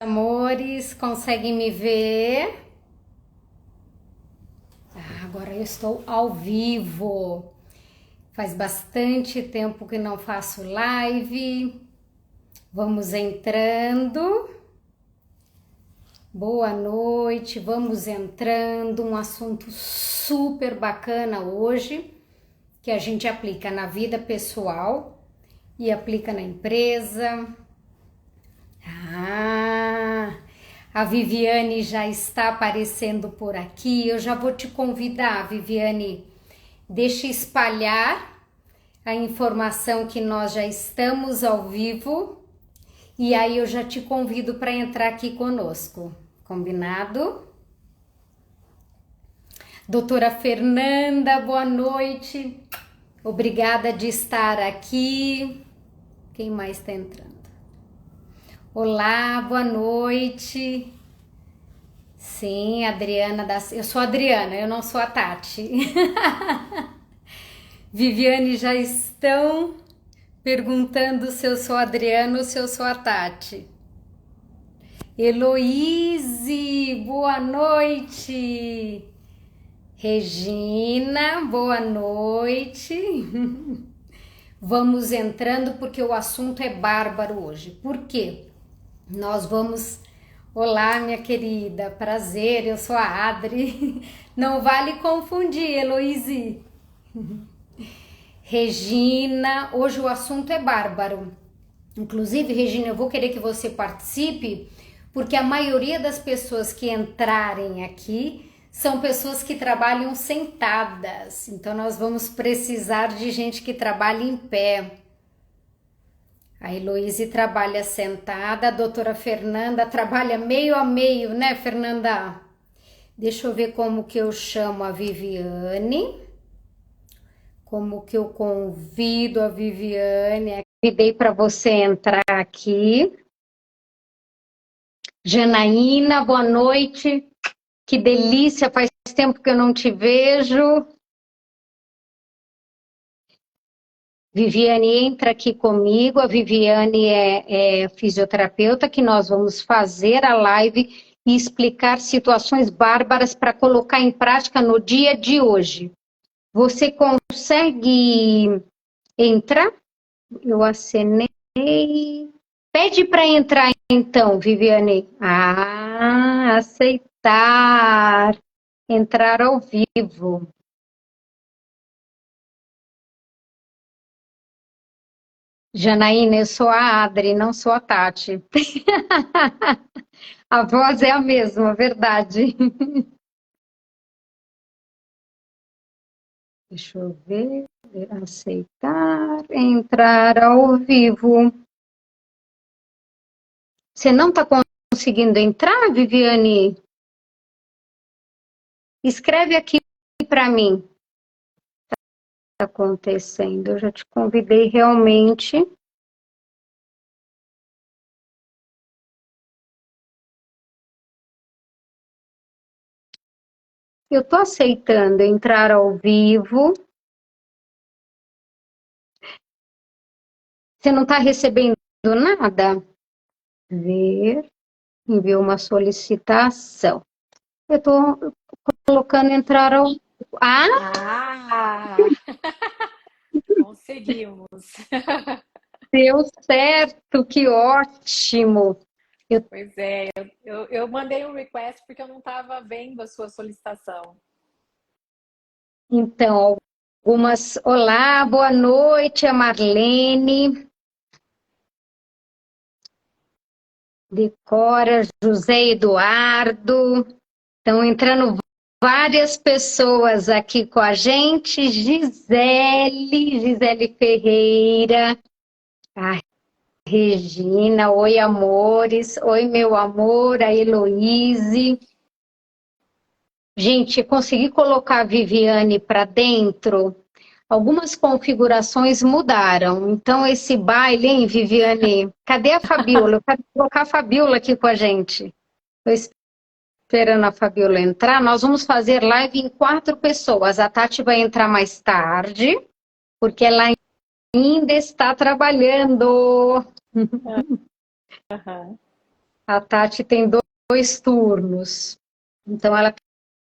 Amores, conseguem me ver? Agora eu estou ao vivo. Faz bastante tempo que não faço live. Vamos entrando. Boa noite, vamos entrando. Um assunto super bacana hoje, que a gente aplica na vida pessoal e aplica na empresa. A Viviane já está aparecendo por aqui. Eu já vou te convidar, Viviane. Deixa espalhar a informação que nós já estamos ao vivo. E aí eu já te convido para entrar aqui conosco. Combinado? Doutora Fernanda, boa noite. Obrigada de estar aqui. Quem mais está entrando? Olá, boa noite. Sim, Adriana eu sou a Adriana, eu não sou a Tati. Viviane, já estão perguntando se eu sou a Adriana ou se eu sou a Tati. Heloíse, boa noite. Regina, boa noite. Vamos entrando porque o assunto é bárbaro hoje. Por quê? Nós vamos... Olá, minha querida, prazer, eu sou a Adri. Não vale confundir, Heloíse. Regina, hoje o assunto é bárbaro. Inclusive, Regina, eu vou querer que você participe, porque a maioria das pessoas que entrarem aqui são pessoas que trabalham sentadas. Então, nós vamos precisar de gente que trabalhe em pé. A Heloíse trabalha sentada, a doutora Fernanda trabalha meio a meio, né, Fernanda? Deixa eu ver como que eu chamo a Viviane. Como que eu convido a Viviane. Convidei para você entrar aqui. Janaína, boa noite. Que delícia, faz tempo que eu não te vejo. Viviane, entra aqui comigo. A Viviane é fisioterapeuta, que nós vamos fazer a live e explicar situações bárbaras para colocar em prática no dia de hoje. Você consegue entrar? Eu acenei. Pede para entrar então, Viviane. Aceitar. Entrar ao vivo. Janaína, eu sou a Adri, não sou a Tati. A voz é a mesma, verdade. Deixa eu ver. Aceitar. Entrar ao vivo. Você não está conseguindo entrar, Viviane? Escreve aqui para mim. O que está acontecendo? Eu já te convidei realmente. Eu estou aceitando entrar ao vivo. Você não está recebendo nada? Ver. Enviou uma solicitação. Eu estou colocando entrar ao... Ah, conseguimos. Deu certo, que ótimo. Pois é, eu mandei um request porque eu não estava vendo a sua solicitação. Então, algumas... Olá, boa noite, a Marlene. Decora, José Eduardo. Estão entrando várias pessoas aqui com a gente. Gisele Ferreira. A Regina, oi amores, oi meu amor, a Heloíse. Gente, consegui colocar a Viviane para dentro. Algumas configurações mudaram. Então, esse baile, hein, Viviane? Cadê a Fabiola? Eu quero colocar a Fabiola aqui com a gente. Estou esperando a Fabiola entrar. Nós vamos fazer live em 4 pessoas. A Tati vai entrar mais tarde, porque ela ainda está trabalhando. Aham. A Tati tem dois turnos, então ela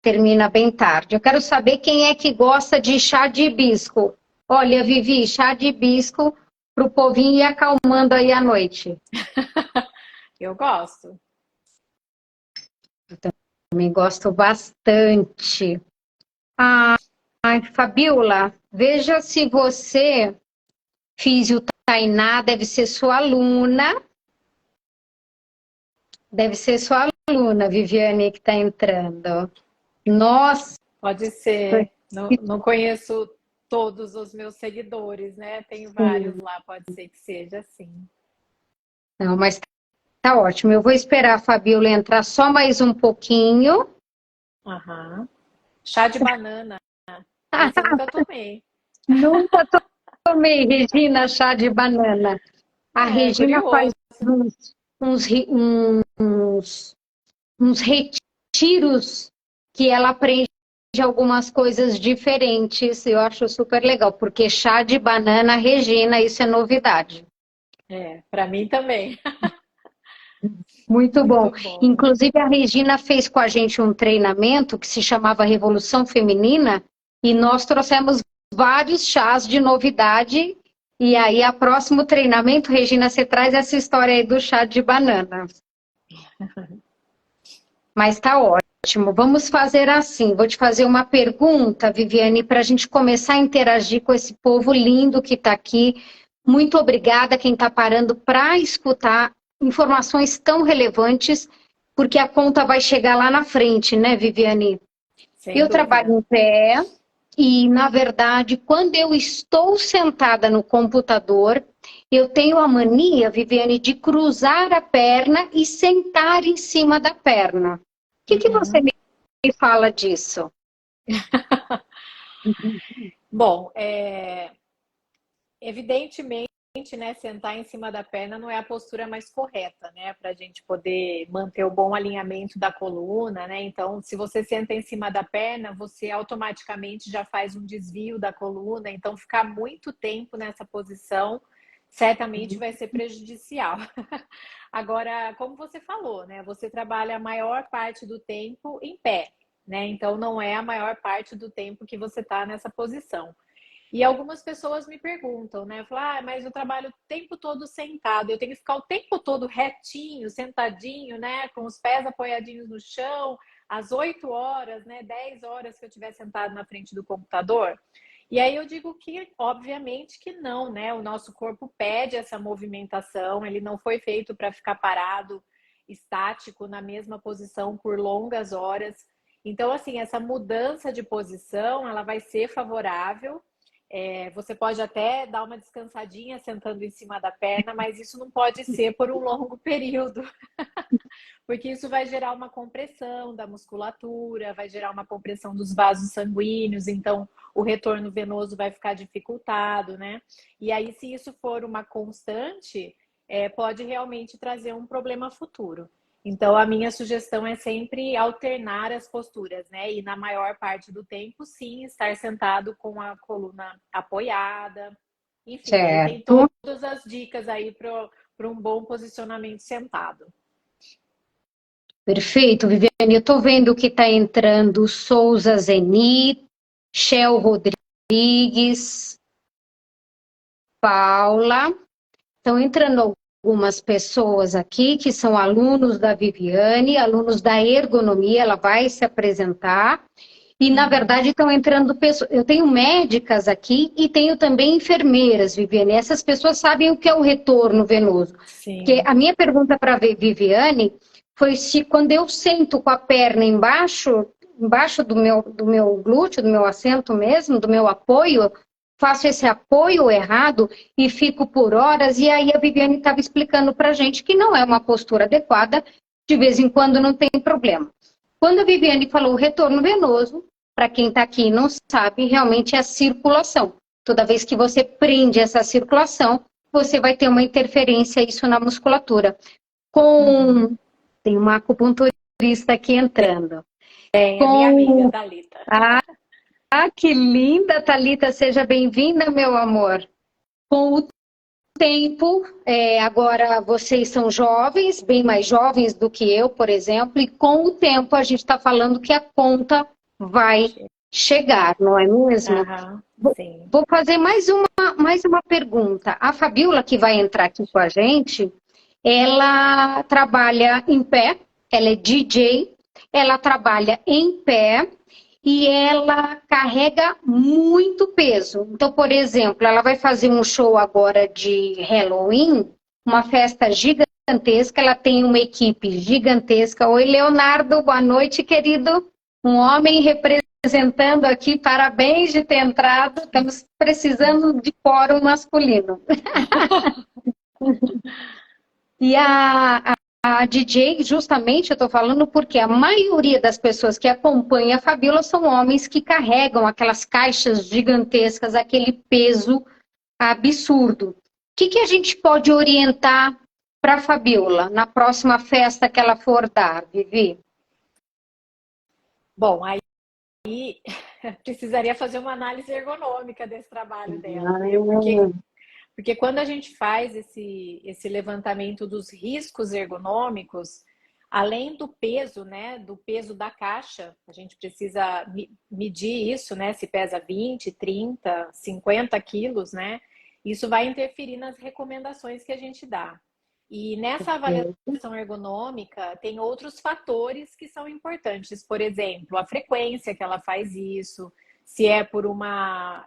termina bem tarde. Eu quero saber quem é que gosta de chá de hibisco. Olha, Vivi, chá de hibisco para o povinho ir acalmando aí à noite. Eu gosto. Também gosto bastante. Ai, Fabiola, veja se você, Físio Tainá, deve ser sua aluna. Deve ser sua aluna, Viviane, que está entrando. Nossa, Pode ser. Não conheço todos os meus seguidores, né? Tenho vários sim. lá, pode ser que seja assim. Não, mas tá ótimo. Eu vou esperar a Fabiola entrar só mais um pouquinho. Aham. Chá de banana. Esse eu nunca tomei. Nunca tomei, Regina, chá de banana. A É, Regina faz curioso. uns, uns, re- uns, uns retiros que ela aprende algumas coisas diferentes. Eu acho super legal, porque chá de banana, Regina, isso é novidade. É, para mim também. Muito bom. Muito bom. Inclusive, a Regina fez com a gente um treinamento que se chamava Revolução Feminina, e nós trouxemos vários chás de novidade. E aí, a próximo treinamento, Regina, você traz essa história aí do chá de banana. Mas tá ótimo. Vamos fazer assim. Vou te fazer uma pergunta, Viviane, para a gente começar a interagir com esse povo lindo que está aqui. Muito obrigada a quem está parando para escutar informações tão relevantes, porque a conta vai chegar lá na frente, né, Viviane? Sem Eu trabalho dúvida. em pé e, na verdade, quando eu estou sentada no computador, eu tenho a mania, Viviane, de cruzar a perna e sentar em cima da perna. O que você Uhum. me fala disso? Bom, evidentemente, né, sentar em cima da perna não é a postura mais correta, né, para a gente poder manter o bom alinhamento da coluna, né? Então, se você senta em cima da perna, você automaticamente já faz um desvio da coluna, então ficar muito tempo nessa posição certamente vai ser prejudicial. Agora, como você falou, né, você trabalha a maior parte do tempo em pé, né? Então, não é a maior parte do tempo que você está nessa posição. E algumas pessoas me perguntam, né? Falam, mas eu trabalho o tempo todo sentado, eu tenho que ficar o tempo todo retinho, sentadinho, né? Com os pés apoiadinhos no chão, às 8 horas, né? 10 horas que eu estiver sentado na frente do computador. E aí eu digo que, obviamente, que não, né? O nosso corpo pede essa movimentação, ele não foi feito para ficar parado, estático, na mesma posição por longas horas. Então, assim, essa mudança de posição, ela vai ser favorável, você pode até dar uma descansadinha sentando em cima da perna, mas isso não pode ser por um longo período, porque isso vai gerar uma compressão da musculatura, vai gerar uma compressão dos vasos sanguíneos, então o retorno venoso vai ficar dificultado, né? E aí, se isso for uma constante, pode realmente trazer um problema futuro. Então, a minha sugestão é sempre alternar as posturas, né? E na maior parte do tempo, sim, estar sentado com a coluna apoiada. Enfim, aí tem Certo. todas as dicas aí para um bom posicionamento sentado. Perfeito, Viviane. Eu estou vendo que está entrando Souza Zenit, Shell Rodrigues, Paula. Estão entrando algumas pessoas aqui que são alunos da Viviane, alunos da ergonomia, ela vai se apresentar. E, na verdade, estão entrando pessoas. Eu tenho médicas aqui e tenho também enfermeiras, Viviane. Essas pessoas sabem o que é o retorno venoso. Porque Sim. a minha pergunta para a Viviane foi se quando eu sento com a perna embaixo do meu glúteo, do meu assento mesmo, do meu apoio, faço esse apoio errado e fico por horas. E aí a Viviane estava explicando para a gente que não é uma postura adequada, de vez em quando não tem problema. Quando a Viviane falou retorno venoso, para quem está aqui e não sabe, realmente é a circulação. Toda vez que você prende essa circulação, você vai ter uma interferência isso na musculatura. Uhum. Tem uma acupunturista aqui entrando. Tem a minha amiga, Com Thalita. ah, que linda, Thalita, seja bem-vinda, meu amor. Com o tempo, agora vocês são jovens, bem mais jovens do que eu, por exemplo, e com o tempo a gente está falando que a conta vai chegar, não é mesmo? Aham, sim. Vou fazer mais uma pergunta. A Fabiola, que vai entrar aqui com a gente, ela trabalha em pé, ela é DJ, ela trabalha em pé e ela carrega muito peso. Então, por exemplo, ela vai fazer um show agora de Halloween, uma festa gigantesca, ela tem uma equipe gigantesca. Oi, Leonardo, boa noite, querido. Um homem representando aqui, parabéns de ter entrado, estamos precisando de quórum masculino. E a DJ, justamente, eu estou falando porque a maioria das pessoas que acompanham a Fabiola são homens que carregam aquelas caixas gigantescas, aquele peso absurdo. O que a gente pode orientar para a Fabiola na próxima festa que ela for dar, Vivi? Bom, aí precisaria fazer uma análise ergonômica desse trabalho dela, né? Porque quando a gente faz esse levantamento dos riscos ergonômicos, além do peso, né, do peso da caixa, a gente precisa medir isso, né, se pesa 20, 30, 50 quilos, né, isso vai interferir nas recomendações que a gente dá. E nessa avaliação ergonômica, tem outros fatores que são importantes, por exemplo, a frequência que ela faz isso, se é por uma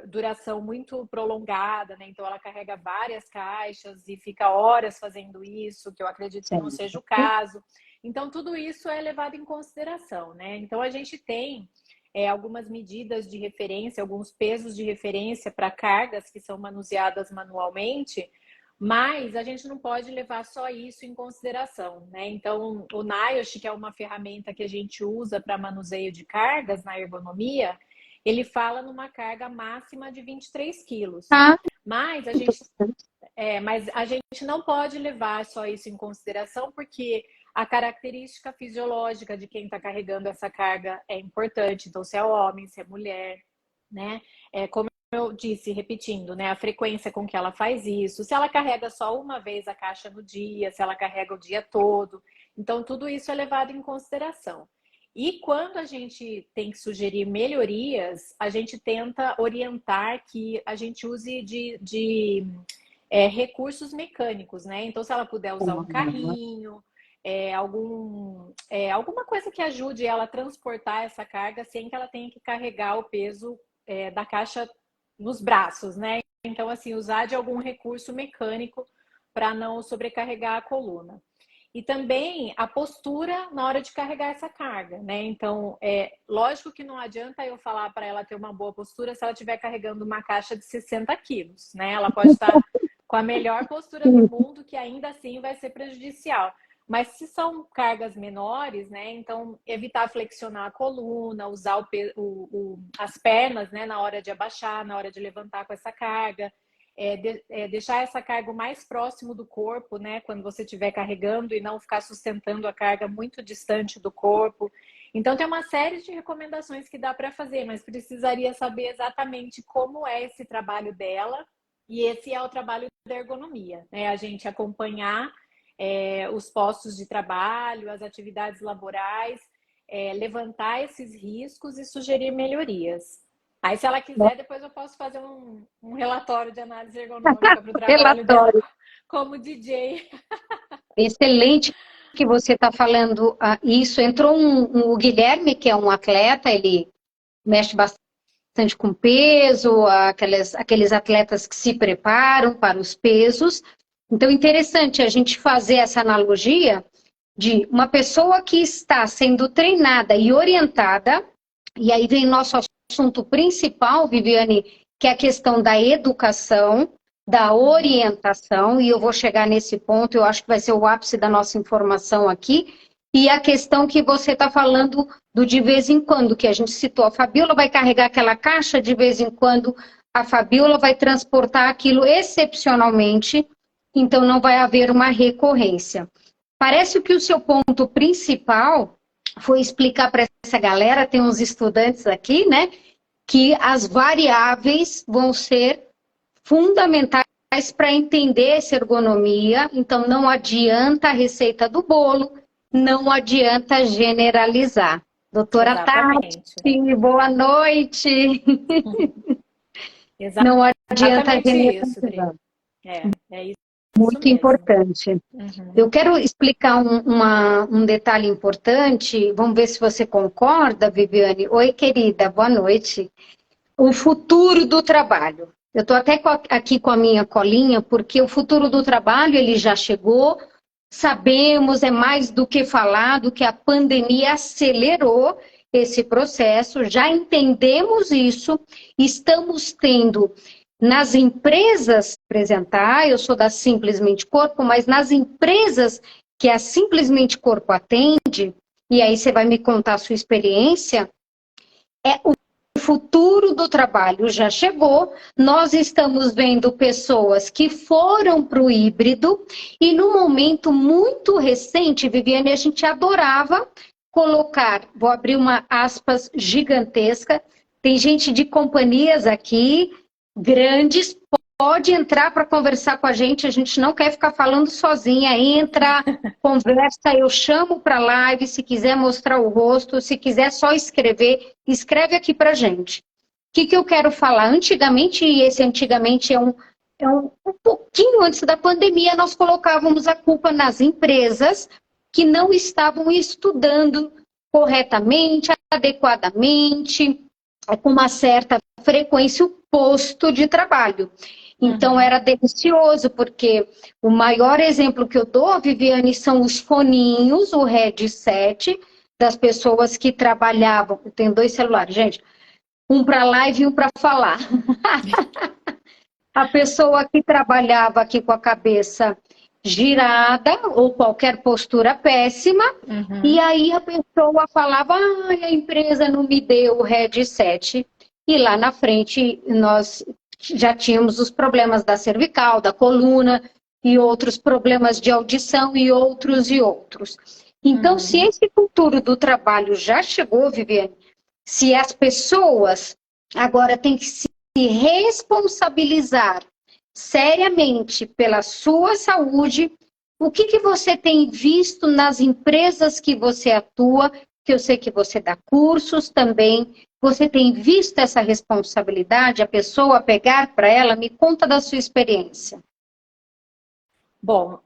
duração muito prolongada, né? Então ela carrega várias caixas e fica horas fazendo isso, que eu acredito que não seja o caso. Então tudo isso é levado em consideração, né? Então a gente tem algumas medidas de referência, alguns pesos de referência para cargas que são manuseadas manualmente, mas a gente não pode levar só isso em consideração, né? Então o NIOSH, que é uma ferramenta que a gente usa para manuseio de cargas na ergonomia, ele fala numa carga máxima de 23 quilos. Mas a gente não pode levar só isso em consideração, porque a característica fisiológica de quem está carregando essa carga é importante. Então, se é homem, se é mulher, né? Como eu disse, repetindo, né? A frequência com que ela faz isso, se ela carrega só uma vez a caixa no dia, se ela carrega o dia todo. Então, tudo isso é levado em consideração. E quando a gente tem que sugerir melhorias, a gente tenta orientar que a gente use de recursos mecânicos, né? Então, se ela puder usar um carrinho, alguma coisa que ajude ela a transportar essa carga sem que ela tenha que carregar o peso da caixa nos braços, né? Então, assim, usar de algum recurso mecânico para não sobrecarregar a coluna. E também a postura na hora de carregar essa carga, né? Então, lógico que não adianta eu falar para ela ter uma boa postura se ela estiver carregando uma caixa de 60 quilos, né? Ela pode estar com a melhor postura do mundo, que ainda assim vai ser prejudicial. Mas se são cargas menores, né? Então, evitar flexionar a coluna, usar as pernas, né? Na hora de abaixar, na hora de levantar com essa carga. Deixar essa carga o mais próximo do corpo, né? Quando você estiver carregando, e não ficar sustentando a carga muito distante do corpo. Então, tem uma série de recomendações que dá para fazer, mas precisaria saber exatamente como é esse trabalho dela, e esse é o trabalho da ergonomia, né? A gente acompanhar os postos de trabalho, as atividades laborais, levantar esses riscos e sugerir melhorias. Aí, se ela quiser, depois eu posso fazer um relatório de análise ergonômica para o trabalho dela como DJ. Excelente que você está falando isso. Entrou o Guilherme, que é um atleta, ele mexe bastante com peso, aqueles atletas que se preparam para os pesos. Então, interessante a gente fazer essa analogia de uma pessoa que está sendo treinada e orientada, e aí vem nosso assunto principal, Viviane, que é a questão da educação, da orientação, e eu vou chegar nesse ponto, eu acho que vai ser o ápice da nossa informação aqui, e a questão que você está falando do de vez em quando, que a gente citou, a Fabiola vai carregar aquela caixa, de vez em quando a Fabiola vai transportar aquilo excepcionalmente, então não vai haver uma recorrência. Parece que o seu ponto principal foi explicar para essa galera, tem uns estudantes aqui, né, que as variáveis vão ser fundamentais para entender essa ergonomia. Então, não adianta a receita do bolo, não adianta generalizar. Doutora Tati, Exatamente. boa noite. Não adianta Exatamente isso, Dri. generalizar. É isso Muito mesmo. importante. Uhum. Eu quero explicar um detalhe importante. Vamos ver se você concorda, Viviane. Oi, querida, boa noite. O futuro do trabalho. Eu estou até aqui com a minha colinha, porque o futuro do trabalho ele já chegou. Sabemos, é mais do que falado, que a pandemia acelerou esse processo, já entendemos isso, estamos tendo nas empresas apresentar, eu sou da Simplesmente Corpo, mas nas empresas que a Simplesmente Corpo atende, e aí você vai me contar a sua experiência, o futuro do trabalho já chegou, nós estamos vendo pessoas que foram para o híbrido e no momento muito recente, Viviane, a gente adorava colocar, vou abrir uma aspas gigantesca, tem gente de companhias aqui, grandes, pode entrar para conversar com a gente não quer ficar falando sozinha, entra, conversa, eu chamo para live, se quiser mostrar o rosto, se quiser só escrever, escreve aqui para gente. O que eu quero falar? Antigamente, e esse antigamente um pouquinho antes da pandemia, nós colocávamos a culpa nas empresas que não estavam estudando corretamente, adequadamente, com uma certa frequência, o posto de trabalho. Então, era delicioso, porque o maior exemplo que eu dou, Viviane, são os foninhos, o headset, das pessoas que trabalhavam. Eu tenho 2 celulares, gente. Um para live e um para falar. A pessoa que trabalhava aqui com a cabeça girada ou qualquer postura péssima, e aí a pessoa falava, a empresa não me deu o headset. E lá na frente nós já tínhamos os problemas da cervical, da coluna, e outros problemas de audição e outros e outros. Então, se esse futuro do trabalho já chegou, Viviane, se as pessoas agora têm que se responsabilizar seriamente pela sua saúde, o que você tem visto nas empresas que você atua, que eu sei que você dá cursos também, você tem visto essa responsabilidade, a pessoa pegar para ela? Me conta da sua experiência. Bom,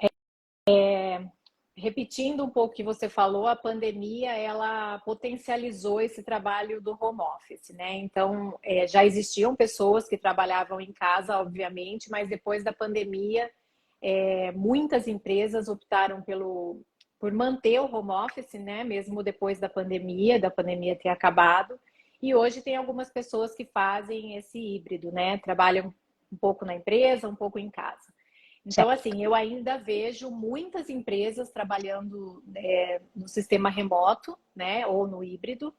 repetindo um pouco o que você falou, a pandemia ela potencializou esse trabalho do home office, né? Então, já existiam pessoas que trabalhavam em casa, obviamente, mas depois da pandemia, muitas empresas optaram por manter o home office, né? Mesmo depois da pandemia ter acabado. E hoje tem algumas pessoas que fazem esse híbrido, né? Trabalham um pouco na empresa, um pouco em casa. Então, assim, eu ainda vejo muitas empresas trabalhando no sistema remoto, né, ou no híbrido,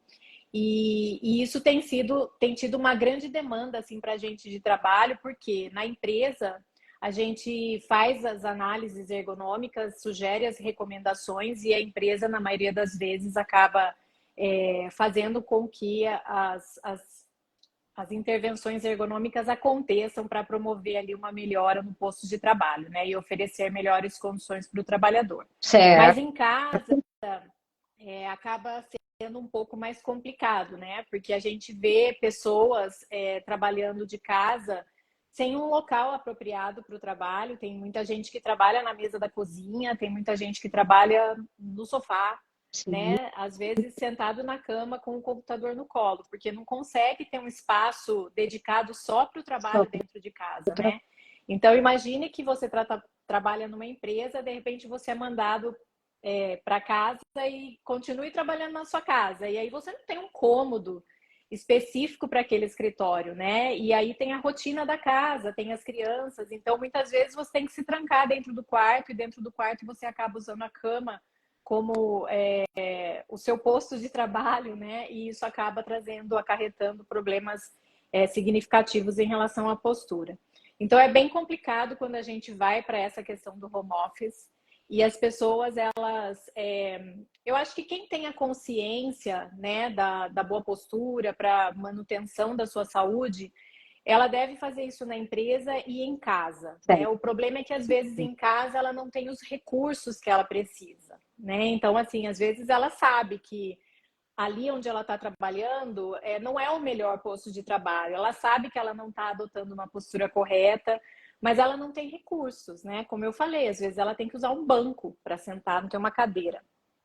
e isso tem tido uma grande demanda, assim, para a gente de trabalho, porque na empresa a gente faz as análises ergonômicas, sugere as recomendações e a empresa, na maioria das vezes, acaba fazendo com que as intervenções ergonômicas aconteçam para promover ali uma melhora no posto de trabalho, né? E oferecer melhores condições para o trabalhador. Certo. Mas em casa acaba sendo um pouco mais complicado, né? Porque a gente vê pessoas trabalhando de casa sem um local apropriado para o trabalho. Tem muita gente que trabalha na mesa da cozinha, tem muita gente que trabalha no sofá, né? Às vezes sentado na cama com o computador no colo, porque não consegue ter um espaço dedicado só para o trabalho dentro de casa, né? Então imagine que você trabalha numa empresa, de repente você é mandado para casa e continue trabalhando na sua casa, e aí você não tem um cômodo específico para aquele escritório, né? E aí tem a rotina da casa, tem as crianças, então muitas vezes você tem que se trancar dentro do quarto, e dentro do quarto você acaba usando a cama como o seu posto de trabalho, né? E isso acaba acarretando problemas significativos em relação à postura. Então é bem complicado quando a gente vai para essa questão do home office e as pessoas, elas... eu acho que quem tem a consciência, né, da boa postura para manutenção da sua saúde, ela deve fazer isso na empresa e em casa, né? O problema é que às vezes em casa ela não tem os recursos que ela precisa, né? Então, assim, às vezes ela sabe que ali onde ela está trabalhando não é o melhor posto de trabalho. Ela sabe que ela não está adotando uma postura correta, mas ela não tem recursos, né? Como eu falei, às vezes ela tem que usar um banco para sentar, não tem uma cadeira.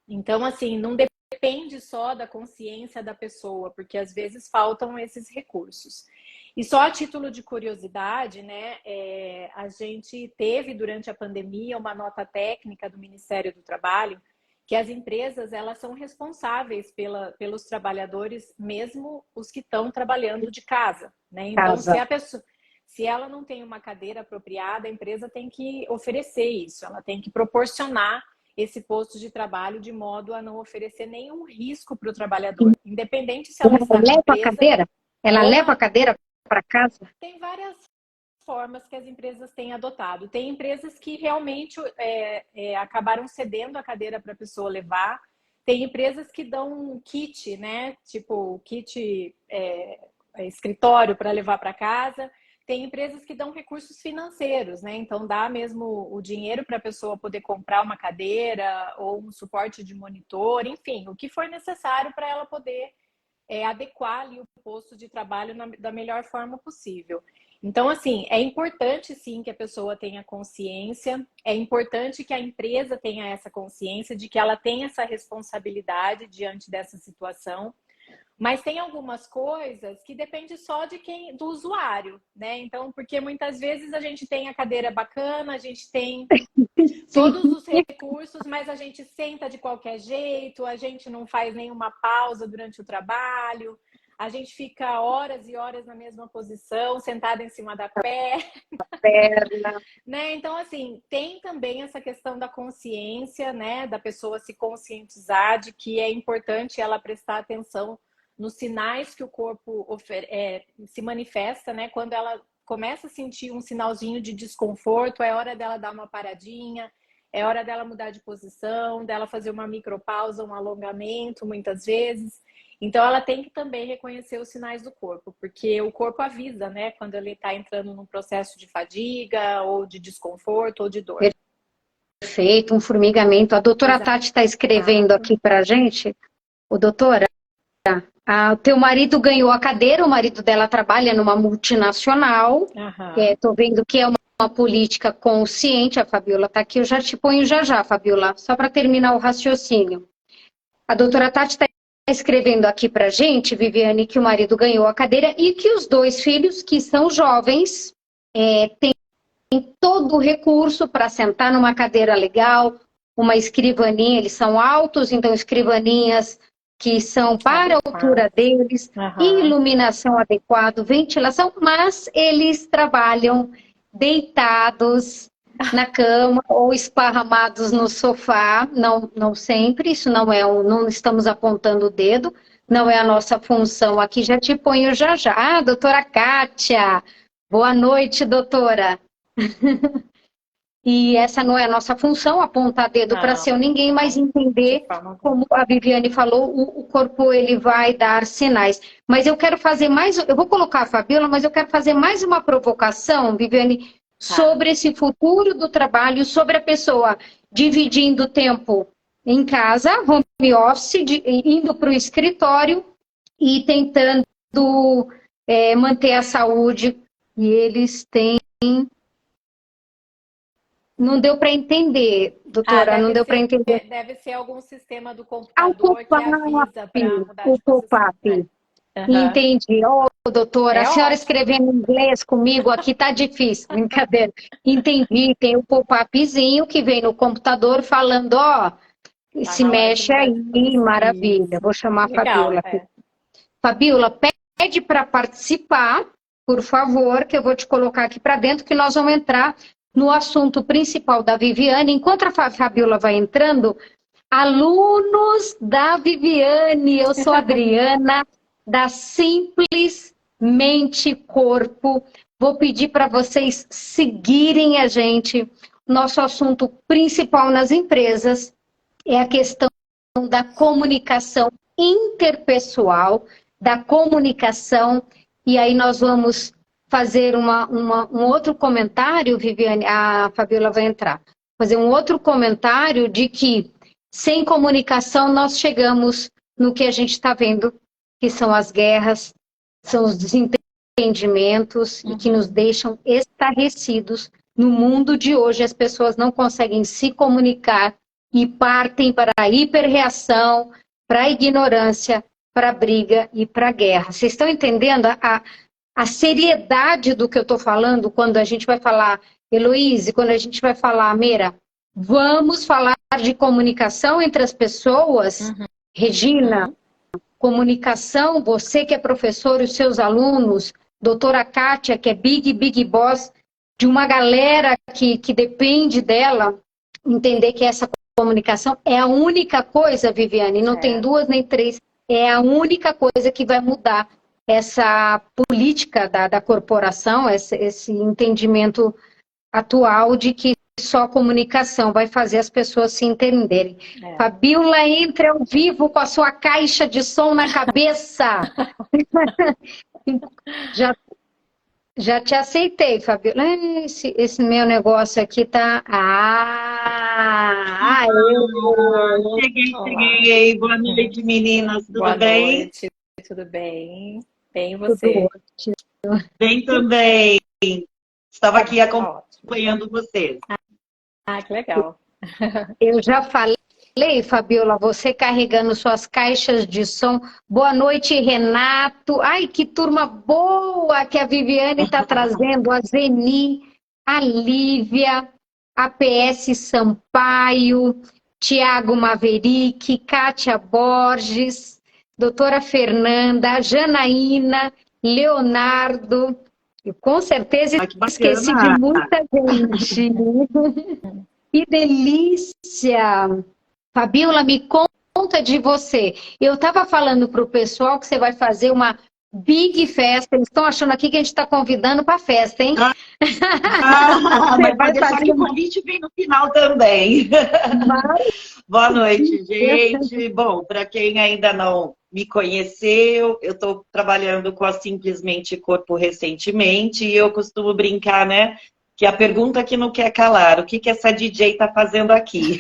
Então, assim, não depende só da consciência da pessoa, porque às vezes faltam esses recursos. E só a título de curiosidade, né, a gente teve durante a pandemia uma nota técnica do Ministério do Trabalho que as empresas elas são responsáveis pelos trabalhadores, mesmo os que estão trabalhando de casa, né? Então, se ela não tem uma cadeira apropriada, a empresa tem que oferecer isso, ela tem que proporcionar esse posto de trabalho de modo a não oferecer nenhum risco para o trabalhador, independente se ela está na leva a empresa. cadeira? Ela leva a cadeira para casa? Tem várias formas que as empresas têm adotado. Tem empresas que realmente acabaram cedendo a cadeira para a pessoa levar. Tem empresas que dão um kit, né? Tipo, kit escritório para levar para casa. Tem empresas que dão recursos financeiros, né? Então, dá mesmo o dinheiro para a pessoa poder comprar uma cadeira ou um suporte de monitor, enfim, o que for necessário para ela poder adequar ali o posto de trabalho da melhor forma possível. Então, assim, é importante sim que a pessoa tenha consciência, é importante que a empresa tenha essa consciência de que ela tem essa responsabilidade diante dessa situação, mas tem algumas coisas que depende só do usuário, né? Então, porque muitas vezes a gente tem a cadeira bacana, a gente tem todos os recursos, mas a gente senta de qualquer jeito, a gente não faz nenhuma pausa durante o trabalho, a gente fica horas e horas na mesma posição, sentada em cima da perna. Né? Então, assim, tem também essa questão da consciência, né? Da pessoa se conscientizar de que é importante ela prestar atenção nos sinais que o corpo se manifesta, né? Quando ela começa a sentir um sinalzinho de desconforto, é hora dela dar uma paradinha, é hora dela mudar de posição, dela fazer uma micropausa, um alongamento, muitas vezes. Então, ela tem que também reconhecer os sinais do corpo, porque o corpo avisa, né? Quando ele está entrando num processo de fadiga, ou de desconforto, ou de dor. Perfeito, um formigamento. A doutora Tati está escrevendo aqui para a gente. Doutora, o teu marido ganhou a cadeira, o marido dela trabalha numa multinacional. Estou vendo que é uma política consciente. A Fabiola está aqui, eu já te ponho já, Fabiola, só para terminar o raciocínio. A doutora Tati está escrevendo aqui para a gente, Viviane, que o marido ganhou a cadeira e que os 2 filhos, que são jovens, têm todo o recurso para sentar numa cadeira legal, uma escrivaninha, eles são altos, então escrivaninhas que são para a altura deles, iluminação adequada, ventilação, mas eles trabalham deitados na cama ou esparramados no sofá, não sempre, isso não estamos apontando o dedo, não é a nossa função aqui, já te ponho já. Doutora Kátia, boa noite, doutora. E essa não é a nossa função, apontar dedo para seu ninguém, mas entender, como a Viviane falou, o corpo ele vai dar sinais. Mas eu quero fazer eu vou colocar a Fabiola, mas eu quero fazer mais uma provocação, Viviane, sobre esse futuro do trabalho, sobre a pessoa dividindo o tempo em casa, home office, indo para o escritório e tentando manter a saúde. E eles têm... Não deu para entender, doutora, não deu para entender. Deve ser algum sistema do computador que avisa para mudar de posição. Entendi. Doutora, a senhora escrevendo em inglês comigo aqui tá difícil, brincadeira. Entendi, tem o pop-upzinho que vem no computador falando, se mexe aí, maravilha. Vou chamar a Fabiola aqui. Fabiola, pede para participar, por favor, que eu vou te colocar aqui para dentro, que nós vamos entrar no assunto principal da Viviane. Enquanto a Fabiola vai entrando, alunos da Viviane, eu sou a Adriana, da Simples Mente Corpo. Vou pedir para vocês seguirem a gente. Nosso assunto principal nas empresas é a questão da comunicação interpessoal, da comunicação, e aí nós vamos fazer um outro comentário, Viviane, a Fabiola vai entrar, fazer um outro comentário de que sem comunicação nós chegamos no que a gente está vendo, que são as guerras, são os desentendimentos e que nos deixam estarrecidos. No mundo de hoje, as pessoas não conseguem se comunicar e partem para a hiperreação, para a ignorância, para a briga e para a guerra. Vocês estão entendendo a seriedade do que eu estou falando quando a gente vai falar, Heloíse, quando a gente vai falar, Meira, vamos falar de comunicação entre as pessoas? Regina, comunicação, você que é professor e os seus alunos, doutora Kátia, que é big boss de uma galera que depende dela, entender que essa comunicação é a única coisa, Viviane, não tem duas nem três, é a única coisa que vai mudar essa política da corporação, esse entendimento atual de que só comunicação vai fazer as pessoas se entenderem. Fabiola, entre ao vivo com a sua caixa de som na cabeça. Já te aceitei, Fabiola. Esse meu negócio aqui tá... Cheguei. Boa noite, meninas. Tudo bem? Boa noite, tudo bem? Bem, você? Bem também. Estava aqui acompanhando vocês. Que legal. Eu já falei, Fabiola, você carregando suas caixas de som. Boa noite, Renato. Ai, que turma boa que a Viviane está trazendo. A Zeni, a Lívia, a PS Sampaio, Tiago Maverick, Kátia Borges, doutora Fernanda, Janaína, Leonardo. Eu com certeza esqueci de muita gente. Que delícia! Fabiola, me conta de você. Eu estava falando para o pessoal que você vai fazer uma big festa. Eles estão achando aqui que a gente está convidando para a festa, hein? Mas vai deixar que o convite vem no final também. Boa noite, gente. Bom, para quem ainda não me conheceu, eu estou trabalhando com a Simplesmente Corpo recentemente e eu costumo brincar, né? Que a pergunta que não quer calar, o que essa DJ está fazendo aqui?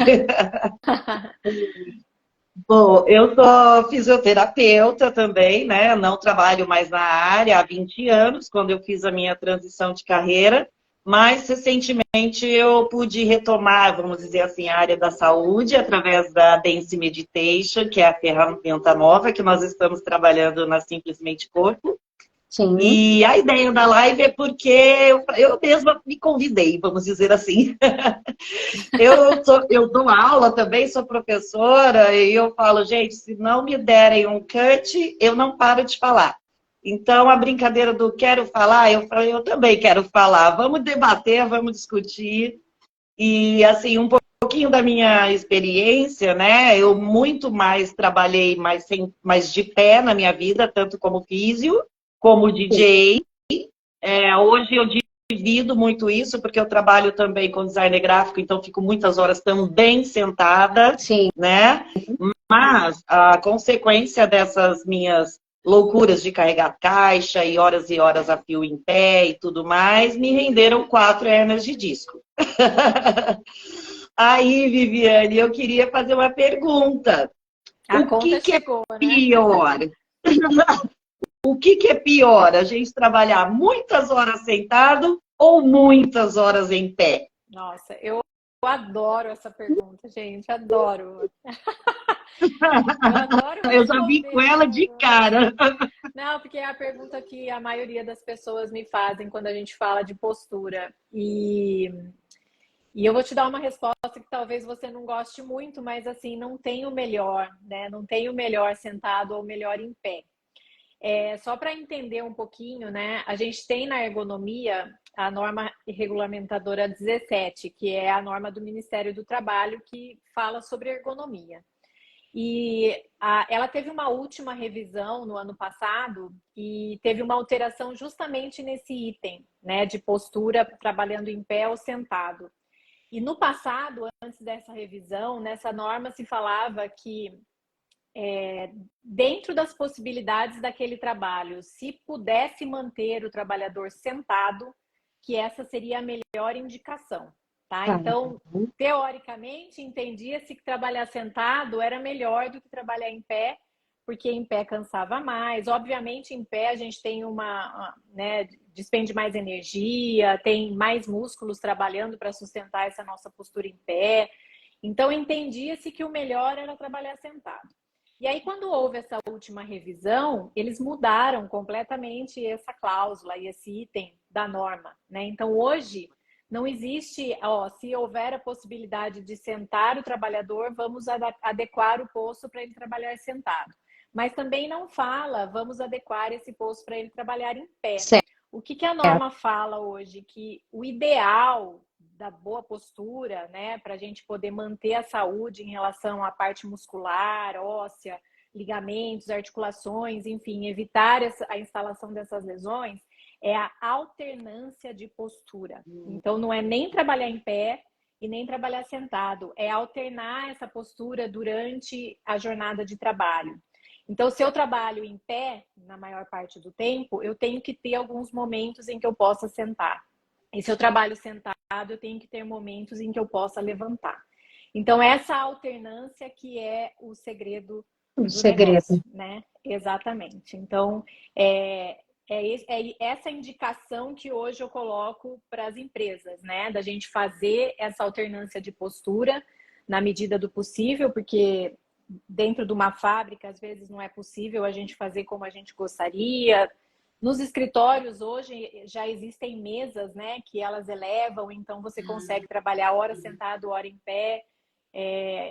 Bom, eu sou fisioterapeuta também, né? Não trabalho mais na área há 20 anos, quando eu fiz a minha transição de carreira, mas recentemente eu pude retomar, vamos dizer assim, a área da saúde através da Dance Meditation, que é a ferramenta nova que nós estamos trabalhando na Simplesmente Corpo. Sim. E a ideia da live é porque eu mesma me convidei, vamos dizer assim. Eu dou aula também, sou professora, e eu falo, gente, se não me derem um cut, eu não paro de falar. Então, a brincadeira do quero falar, eu falei, eu também quero falar. Vamos debater, vamos discutir. E, assim, um pouquinho da minha experiência, né? Eu muito mais trabalhei mais de pé na minha vida, tanto como físio, como DJ. Hoje eu divido muito isso, porque eu trabalho também com design gráfico, então fico muitas horas também sentada, sim, né? Mas a consequência dessas minhas loucuras de carregar caixa e horas a fio em pé e tudo mais, me renderam 4 hérnias de disco. Aí, Viviane, eu queria fazer uma pergunta. O que é pior? O que é pior? A gente trabalhar muitas horas sentado ou muitas horas em pé? Nossa, eu adoro essa pergunta, gente. Adoro. Eu já vi com ela de cara. Não, porque é a pergunta que a maioria das pessoas me fazem quando a gente fala de postura. E eu vou te dar uma resposta que talvez você não goste muito, mas assim, não tem o melhor, né? Não tem o melhor sentado ou o melhor em pé. Só para entender um pouquinho, né? A gente tem na ergonomia a norma regulamentadora 17, que é a norma do Ministério do Trabalho que fala sobre ergonomia. E ela teve uma última revisão no ano passado e teve uma alteração justamente nesse item, né? De postura trabalhando em pé ou sentado. E no passado, antes dessa revisão, nessa norma se falava que dentro das possibilidades daquele trabalho, se pudesse manter o trabalhador sentado, que essa seria a melhor indicação, tá? Então, teoricamente, entendia-se que trabalhar sentado era melhor do que trabalhar em pé, porque em pé cansava mais. Obviamente, em pé a gente tem né, despende mais energia, tem mais músculos trabalhando para sustentar essa nossa postura em pé. Então, entendia-se que o melhor era trabalhar sentado. E aí, quando houve essa última revisão, eles mudaram completamente essa cláusula e esse item da norma, né? Então, hoje, não existe, se houver a possibilidade de sentar o trabalhador, vamos adequar o posto para ele trabalhar sentado. Mas também não fala, vamos adequar esse posto para ele trabalhar em pé. Certo. O que a norma fala hoje? Que o ideal da boa postura, né, para a gente poder manter a saúde em relação à parte muscular, óssea, ligamentos, articulações, enfim, evitar a instalação dessas lesões, é a alternância de postura. Então, não é nem trabalhar em pé e nem trabalhar sentado, é alternar essa postura durante a jornada de trabalho. Então, se eu trabalho em pé, na maior parte do tempo, eu tenho que ter alguns momentos em que eu possa sentar. E se eu trabalho sentado, eu tenho que ter momentos em que eu possa levantar. Então, essa alternância que é o segredo do negócio, né? Exatamente. Então, é essa indicação que hoje eu coloco para as empresas, né? Da gente fazer essa alternância de postura na medida do possível, porque dentro de uma fábrica, às vezes não é possível a gente fazer como a gente gostaria. Nos escritórios hoje já existem mesas, né, que elas elevam, então você consegue trabalhar hora sentado, hora em pé.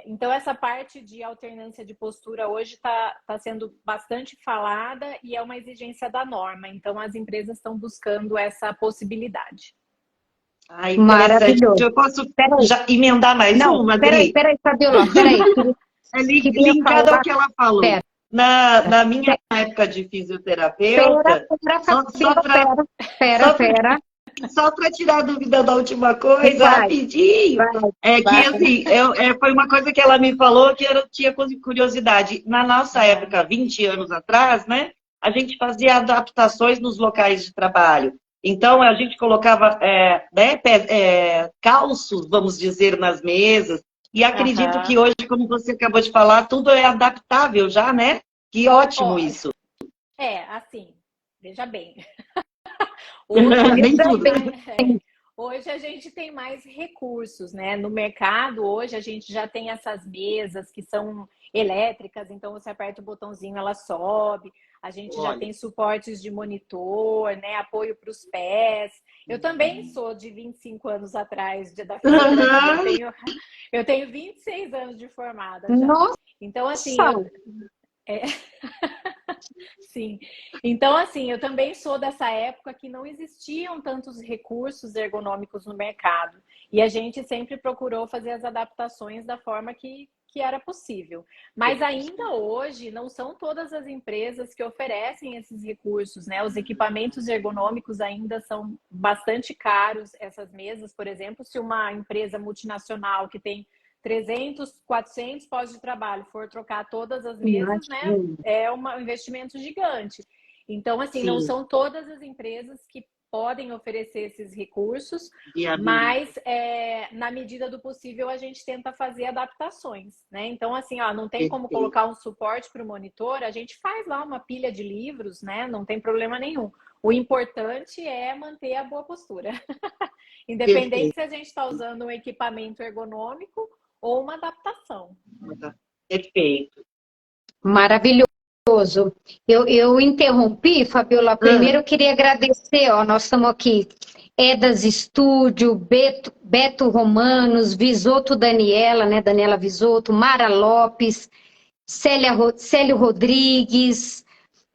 Então essa parte de alternância de postura hoje está sendo bastante falada e é uma exigência da norma. Então as empresas estão buscando essa possibilidade. Maravilhoso. Eu posso já emendar mais uma, Adri? Peraí, Fabiola, peraí. Linkado ao que ela falou. Na minha época de fisioterapeuta, só para tirar a dúvida da última coisa, rapidinho, foi uma coisa que ela me falou que eu tinha curiosidade. Na nossa época, 20 anos atrás, né, a gente fazia adaptações nos locais de trabalho. Então, a gente colocava calços, vamos dizer, nas mesas. E acredito que hoje, como você acabou de falar, tudo é adaptável já, né? Que ótimo isso. Assim, veja bem. Hoje a gente tem mais recursos, né? No mercado, hoje a gente já tem essas mesas que são elétricas, então você aperta o botãozinho, ela sobe. A gente já tem suportes de monitor, né? Apoio para os pés. Eu também sou de 25 anos atrás da fisioterapia. Eu tenho 26 anos de formada já. Nossa! Então, assim... Sim. Então, assim, eu também sou dessa época que não existiam tantos recursos ergonômicos no mercado. E a gente sempre procurou fazer as adaptações da forma que era possível. Mas ainda hoje, não são todas as empresas que oferecem esses recursos, né? Os equipamentos ergonômicos ainda são bastante caros. Essas mesas, por exemplo, se uma empresa multinacional que tem 300, 400 postos de trabalho for trocar todas as mesas, né? É um investimento gigante. Então, assim, não são todas as empresas que podem oferecer esses recursos, mas na medida do possível a gente tenta fazer adaptações, né? Então, assim, não tem como colocar um suporte para o monitor, a gente faz lá uma pilha de livros, né? Não tem problema nenhum. O importante é manter a boa postura. Independente se a gente está usando um equipamento ergonômico ou uma adaptação. Perfeito. Maravilhoso. Eu interrompi, Fabiola. Primeiro eu queria agradecer, nós estamos aqui, Edas Estúdio, Beto Romanos, Visoto Daniela, né? Daniela Visoto, Mara Lopes, Célio Rodrigues,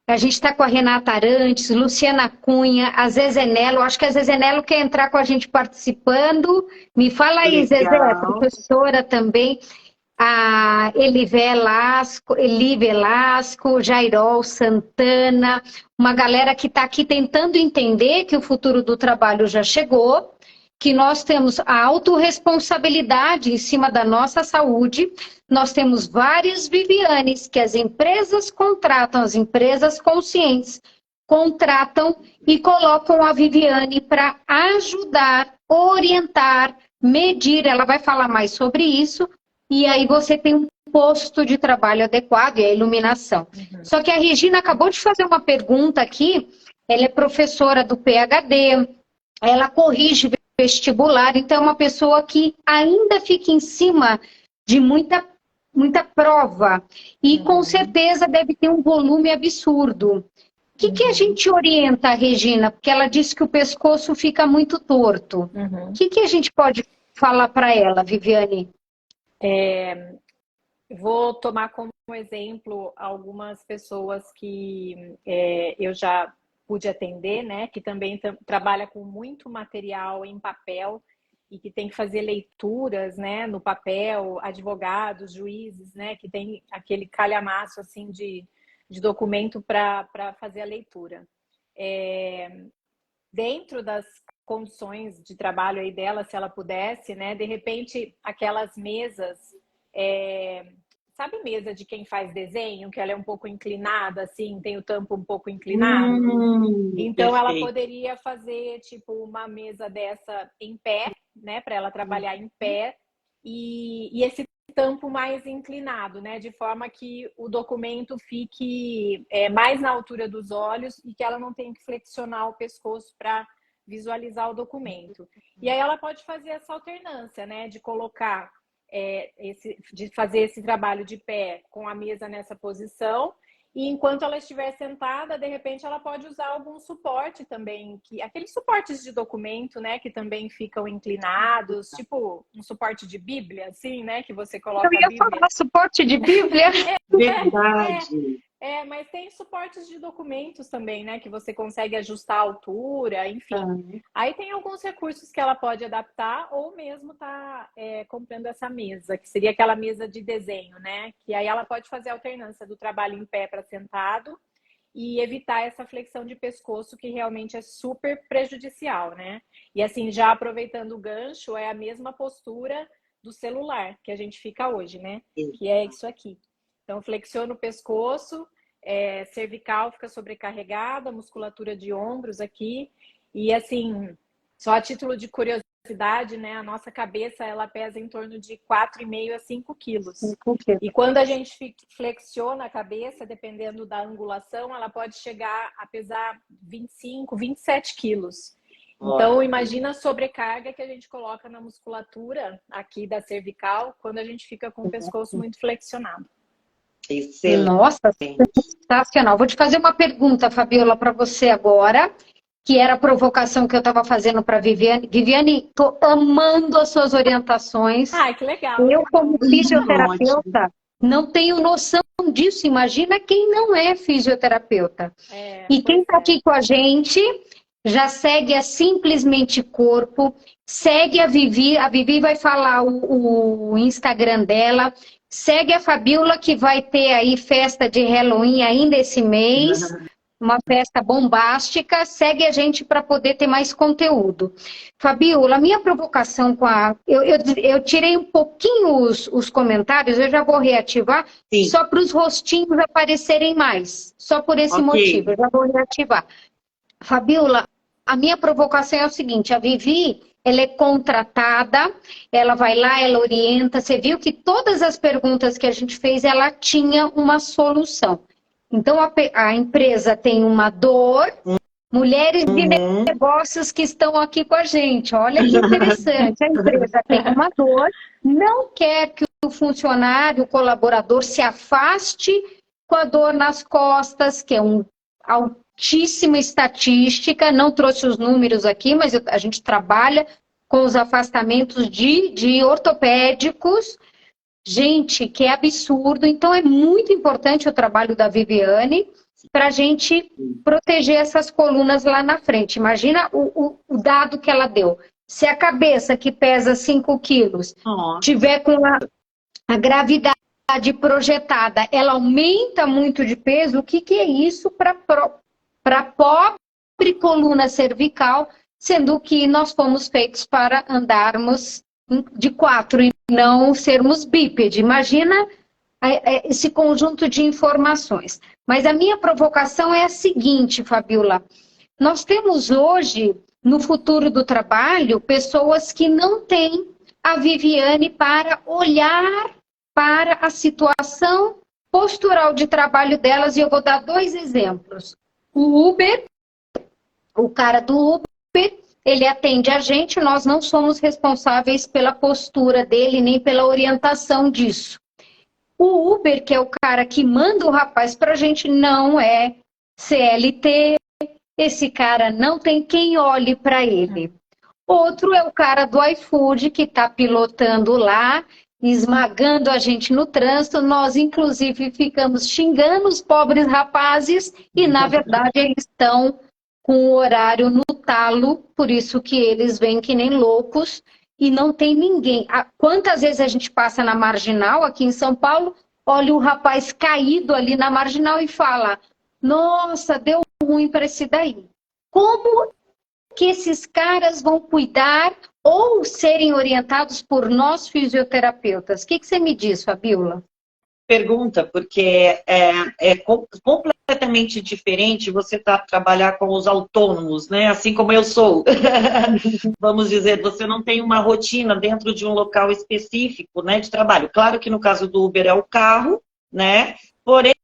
a gente está com a Renata Arantes, Luciana Cunha, a Zezenelo, acho que a Zezenelo quer entrar com a gente participando. Me fala aí, Zezé, professora também. A Eli Velasco, Jairol Santana, uma galera que está aqui tentando entender que o futuro do trabalho já chegou que nós temos a autorresponsabilidade em cima da nossa saúde. Nós temos várias Vivianes que as empresas contratam, as empresas conscientes contratam e colocam a Viviane para ajudar, orientar, medir. Ela vai falar mais sobre isso. E aí você tem um posto de trabalho adequado e a iluminação. Só que a Regina acabou de fazer uma pergunta aqui. Ela é professora do PhD, ela corrige vestibular, então é uma pessoa que ainda fica em cima de muita prova. E com certeza deve ter um volume absurdo. O que a gente orienta, Regina? Porque ela disse que o pescoço fica muito torto. O que a gente pode falar para ela, Viviane? Vou tomar como exemplo algumas pessoas que eu já pude atender, né? Que também trabalha com muito material em papel e que tem que fazer leituras, né? No papel, advogados, juízes, né? Que tem aquele calhamaço assim de documento para fazer a leitura. Dentro das condições de trabalho aí dela, se ela pudesse, né? De repente, aquelas mesas, sabe mesa de quem faz desenho, que ela é um pouco inclinada, assim, tem o tampo um pouco inclinado? Então, ela poderia fazer, tipo, uma mesa dessa em pé, né? Para ela trabalhar em pé e esse tampo mais inclinado, né? De forma que o documento fique mais na altura dos olhos e que ela não tenha que flexionar o pescoço para visualizar o documento. E aí ela pode fazer essa alternância, né? De colocar, de fazer esse trabalho de pé com a mesa nessa posição. E enquanto ela estiver sentada, de repente ela pode usar algum suporte também, aqueles suportes de documento, né, que também ficam inclinados, tipo um suporte de Bíblia, assim, né, que você coloca a Bíblia. Eu ia falar suporte de Bíblia. Verdade. Mas tem suportes de documentos também, né, que você consegue ajustar a altura, enfim. Aí tem alguns recursos que ela pode adaptar ou mesmo tá comprando essa mesa, que seria aquela mesa de desenho, né, que aí ela pode fazer a alternância do trabalho em pé para sentado e evitar essa flexão de pescoço que realmente é super prejudicial, né. E assim, já aproveitando o gancho, é a mesma postura do celular que a gente fica hoje, né, que é isso aqui. Então, flexiona o pescoço, cervical fica sobrecarregada, musculatura de ombros aqui. E assim, só a título de curiosidade, né? A nossa cabeça, ela pesa em torno de 4,5 a 5 quilos. E quando a gente flexiona a cabeça, dependendo da angulação, ela pode chegar a pesar 25, 27 quilos. Então, imagina a sobrecarga que a gente coloca na musculatura aqui da cervical quando a gente fica com o pescoço muito flexionado. Excelente. Nossa, sensacional. Vou te fazer uma pergunta, Fabiola, para você agora, que era a provocação que eu estava fazendo para Viviane. Viviane, estou amando as suas orientações. Ai, que legal. Eu, como fisioterapeuta, não tenho noção disso. Imagina quem não é fisioterapeuta. E quem está aqui com a gente já segue a Simplesmente Corpo, segue a Vivi vai falar o Instagram dela. Segue a Fabiola, que vai ter aí festa de Halloween ainda esse mês, uma festa bombástica. Segue a gente para poder ter mais conteúdo. Fabiola, a minha provocação com a... Eu tirei um pouquinho os comentários, eu já vou reativar, só para os rostinhos aparecerem mais. Só por esse motivo, eu já vou reativar. Fabiola, a minha provocação é o seguinte, a Vivi... Ela é contratada, ela vai lá, ela orienta. Você viu que todas as perguntas que a gente fez, ela tinha uma solução. Então, a empresa tem uma dor. Mulheres de negócios que estão aqui com a gente. Olha que interessante. A empresa tem uma dor, não quer que o funcionário, o colaborador, se afaste com a dor nas costas, que é altíssima estatística, não trouxe os números aqui, mas a gente trabalha com os afastamentos de ortopédicos. Gente, que é absurdo. Então, é muito importante o trabalho da Viviane para a gente proteger essas colunas lá na frente. Imagina o dado que ela deu. Se a cabeça, que pesa 5 quilos, tiver com a gravidade projetada, ela aumenta muito de peso, o que é isso para pobre coluna cervical sendo que nós fomos feitos para andarmos de quatro e não sermos bípede. Imagina esse conjunto de informações. Mas a minha provocação é a seguinte, Fabiola. Nós temos hoje, no futuro do trabalho, pessoas que não têm a Viviane para olhar para a situação postural de trabalho delas, e eu vou dar 2 exemplos. O Uber, o cara do Uber, ele atende a gente, nós não somos responsáveis pela postura dele, nem pela orientação disso. O Uber, que é o cara que manda o rapaz pra gente, não é CLT, esse cara não tem quem olhe para ele. Outro é o cara do iFood, que está pilotando lá, esmagando a gente no trânsito. Nós, inclusive, ficamos xingando os pobres rapazes e, na verdade, eles estão com o horário no talo, por isso que eles vêm que nem loucos e não tem ninguém. Quantas vezes a gente passa na Marginal, aqui em São Paulo, olha o rapaz caído ali na Marginal e fala: nossa, deu ruim para esse daí. Como que esses caras vão cuidar ou serem orientados por nós fisioterapeutas? O que você me diz, Fabiola? Pergunta, porque é completamente diferente você trabalhar com os autônomos, né? Assim como eu sou. Vamos dizer, você não tem uma rotina dentro de um local específico, né, de trabalho. Claro que no caso do Uber é o carro, né? Porém,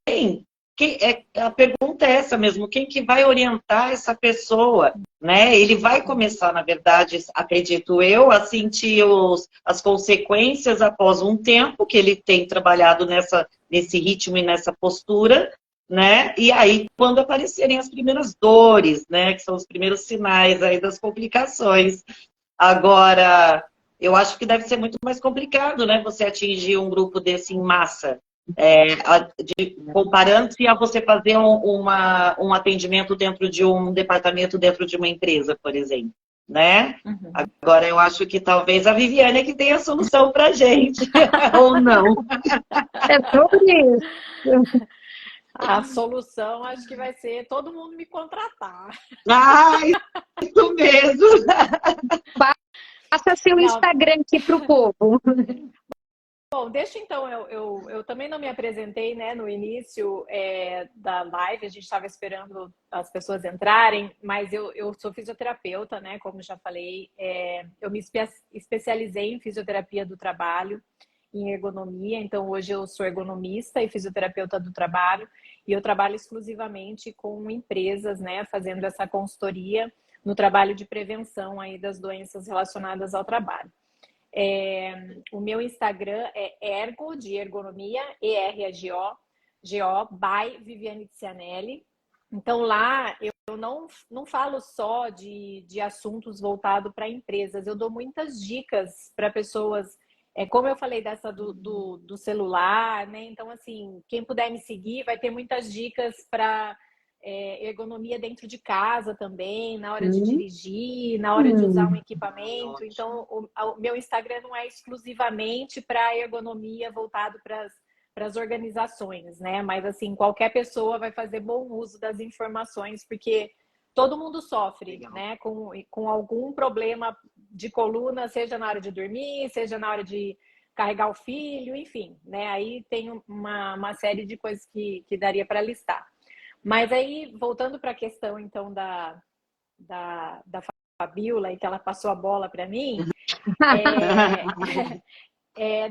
a pergunta é essa mesmo, quem que vai orientar essa pessoa, né? Ele vai começar, na verdade, acredito eu, a sentir as consequências após um tempo que ele tem trabalhado nesse ritmo e nessa postura, né? E aí, quando aparecerem as primeiras dores, né? Que são os primeiros sinais aí das complicações. Agora, eu acho que deve ser muito mais complicado, né? Você atingir um grupo desse em massa. Comparando-se a você fazer um atendimento dentro de um departamento, dentro de uma empresa, por exemplo, né? Uhum. Agora, eu acho que talvez a Viviane é que tenha a solução para a gente, ou não. É sobre isso. A solução, acho que vai ser todo mundo me contratar. Ah, isso mesmo! Passa seu Instagram aqui para o povo. Bom, deixa então, eu também não me apresentei, né, no início da live, a gente estava esperando as pessoas entrarem, mas eu sou fisioterapeuta, né, como já falei, eu me especializei em fisioterapia do trabalho, em ergonomia, então hoje eu sou ergonomista e fisioterapeuta do trabalho, e eu trabalho exclusivamente com empresas, né, fazendo essa consultoria no trabalho de prevenção aí das doenças relacionadas ao trabalho. O meu Instagram é ergo, de ergonomia, ERGO, by Viviane Cianelli. Então lá eu não falo só de assuntos voltados para empresas, eu dou muitas dicas para pessoas, como eu falei dessa do celular, né? Então, assim, quem puder me seguir vai ter muitas dicas para ergonomia dentro de casa também, na hora de dirigir, na hora de usar um equipamento. Então, o meu Instagram não é exclusivamente para ergonomia voltado para as organizações, né? Mas, assim, qualquer pessoa vai fazer bom uso das informações, porque todo mundo sofre, né? Com algum problema de coluna, seja na hora de dormir, seja na hora de carregar o filho, enfim, né? Aí tem uma série de coisas que daria para listar. Mas aí, voltando para a questão, então, da Fabiola, e que ela passou a bola para mim,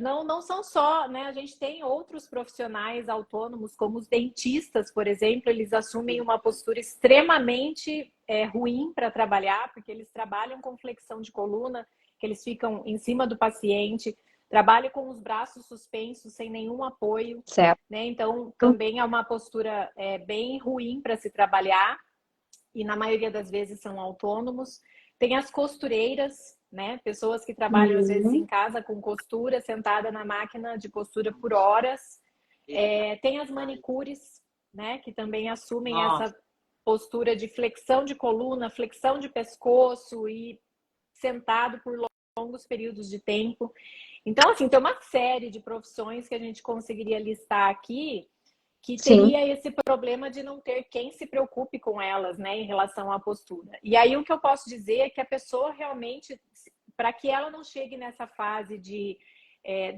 não são só, né? A gente tem outros profissionais autônomos, como os dentistas, por exemplo, eles assumem uma postura extremamente ruim para trabalhar, porque eles trabalham com flexão de coluna, que eles ficam em cima do paciente, trabalham com os braços suspensos, sem nenhum apoio, certo, né? Então, também é uma postura bem ruim para se trabalhar, e na maioria das vezes são autônomos. Tem as costureiras, né? Pessoas que trabalham, às vezes, em casa com costura, sentada na máquina de costura por horas. Tem as manicures, né? Que também assumem essa postura de flexão de coluna, flexão de pescoço e sentado por longos períodos de tempo. Então, assim, tem uma série de profissões que a gente conseguiria listar aqui que Sim. teria esse problema de não ter quem se preocupe com elas, né, em relação à postura. E aí o que eu posso dizer é que a pessoa realmente, para que ela não chegue nessa fase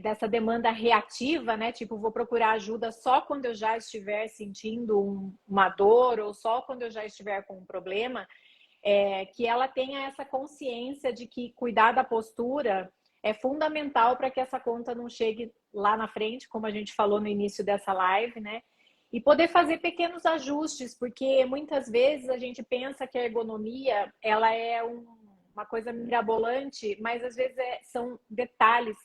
dessa demanda reativa, né, tipo, vou procurar ajuda só quando eu já estiver sentindo uma dor ou só quando eu já estiver com um problema, que ela tenha essa consciência de que cuidar da postura é fundamental para que essa conta não chegue lá na frente, como a gente falou no início dessa live, né? E poder fazer pequenos ajustes, porque muitas vezes a gente pensa que a ergonomia ela é uma coisa mirabolante, mas às vezes são detalhes,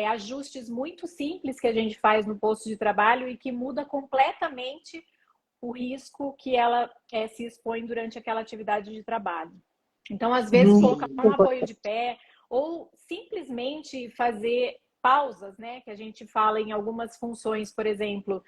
ajustes muito simples que a gente faz no posto de trabalho e que muda completamente o risco que ela se expõe durante aquela atividade de trabalho. Então, às vezes, colocar um apoio de pé ou simplesmente fazer pausas, né? Que a gente fala em algumas funções, por exemplo,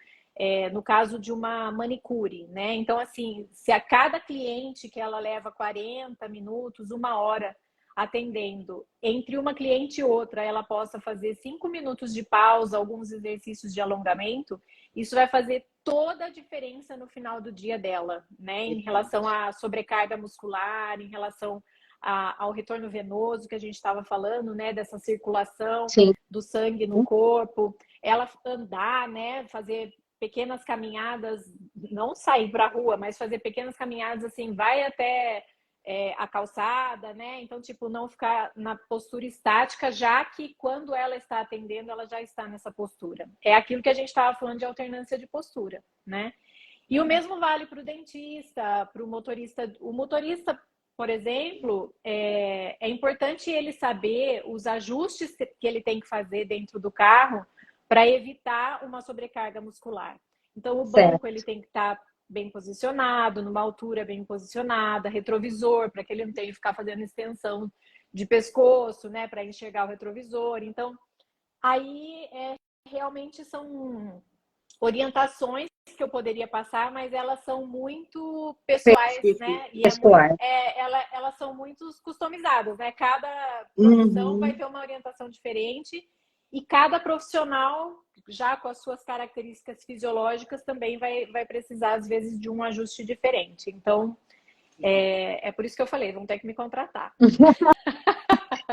no caso de uma manicure, né? Então, assim, se a cada cliente que ela leva 40 minutos, 1 hora atendendo, entre uma cliente e outra, ela possa fazer 5 minutos de pausa, alguns exercícios de alongamento, isso vai fazer toda a diferença no final do dia dela, né? Em relação à sobrecarga muscular, em relação ao retorno venoso que a gente estava falando, né? Dessa circulação Sim. do sangue no corpo, ela andar, né? Fazer pequenas caminhadas, não sair para a rua, mas fazer pequenas caminhadas assim, vai até a calçada, né? Então, tipo, não ficar na postura estática, já que quando ela está atendendo, ela já está nessa postura. É aquilo que a gente estava falando de alternância de postura, né? E o mesmo vale para o dentista, para o motorista. O motorista, por exemplo, é importante ele saber os ajustes que ele tem que fazer dentro do carro para evitar uma sobrecarga muscular. Então, o banco ele tem que estar bem posicionado, numa altura bem posicionada, retrovisor, para que ele não tenha que ficar fazendo extensão de pescoço, né, para enxergar o retrovisor. Então, aí realmente são orientações que eu poderia passar, mas elas são muito pessoais, né? E elas são muito customizadas, né? Cada profissão vai ter uma orientação diferente e cada profissional, já com as suas características fisiológicas, também vai precisar, às vezes, de um ajuste diferente. Então, é por isso que eu falei, vão ter que me contratar.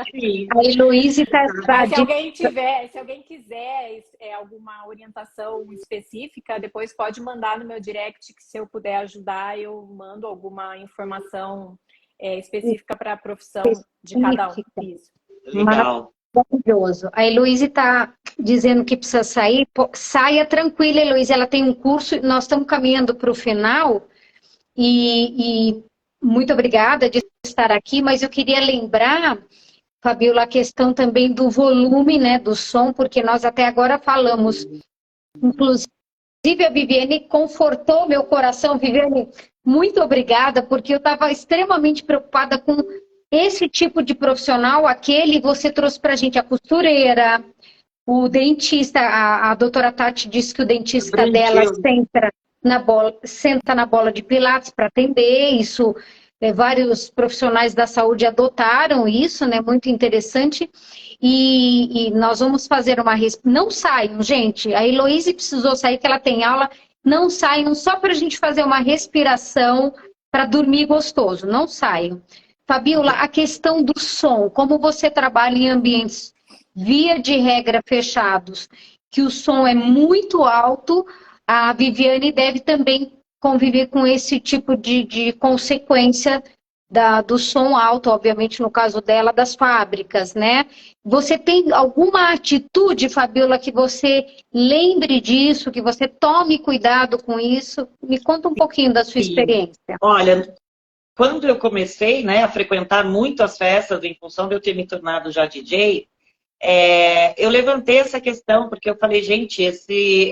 Sim. A Heloísa está... Se alguém quiser alguma orientação específica, depois pode mandar no meu direct, que se eu puder ajudar, eu mando alguma informação específica para a profissão de cada um. Isso. Legal. Maravilhoso. A Heloísa está dizendo que precisa sair. Saia tranquila, Heloísa. Ela tem um curso, nós estamos caminhando para o final. E muito obrigada de estar aqui, mas eu queria lembrar, Fabiola, a questão também do volume, né, do som, porque nós até agora falamos, inclusive a Viviane confortou meu coração. Viviane, muito obrigada, porque eu estava extremamente preocupada com esse tipo de profissional, aquele você trouxe para a gente a costureira, o dentista, a doutora Tati disse que o dentista dela senta na bola de pilates para atender, isso, vários profissionais da saúde adotaram isso, né, muito interessante, e nós vamos fazer uma... Não saiam, gente, a Heloísa precisou sair, que ela tem aula, não saiam, só para a gente fazer uma respiração, para dormir gostoso, não saiam. Fabiola, a questão do som, como você trabalha em ambientes, via de regra, fechados, que o som é muito alto, a Viviane deve também conviver com esse tipo de consequência do som alto, obviamente, no caso dela, das fábricas, né? Você tem alguma atitude, Fabiola, que você lembre disso, que você tome cuidado com isso? Me conta um pouquinho da sua experiência. Olha, quando eu comecei, né, a frequentar muito as festas, em função de eu ter me tornado já DJ, eu levantei essa questão, porque eu falei, gente,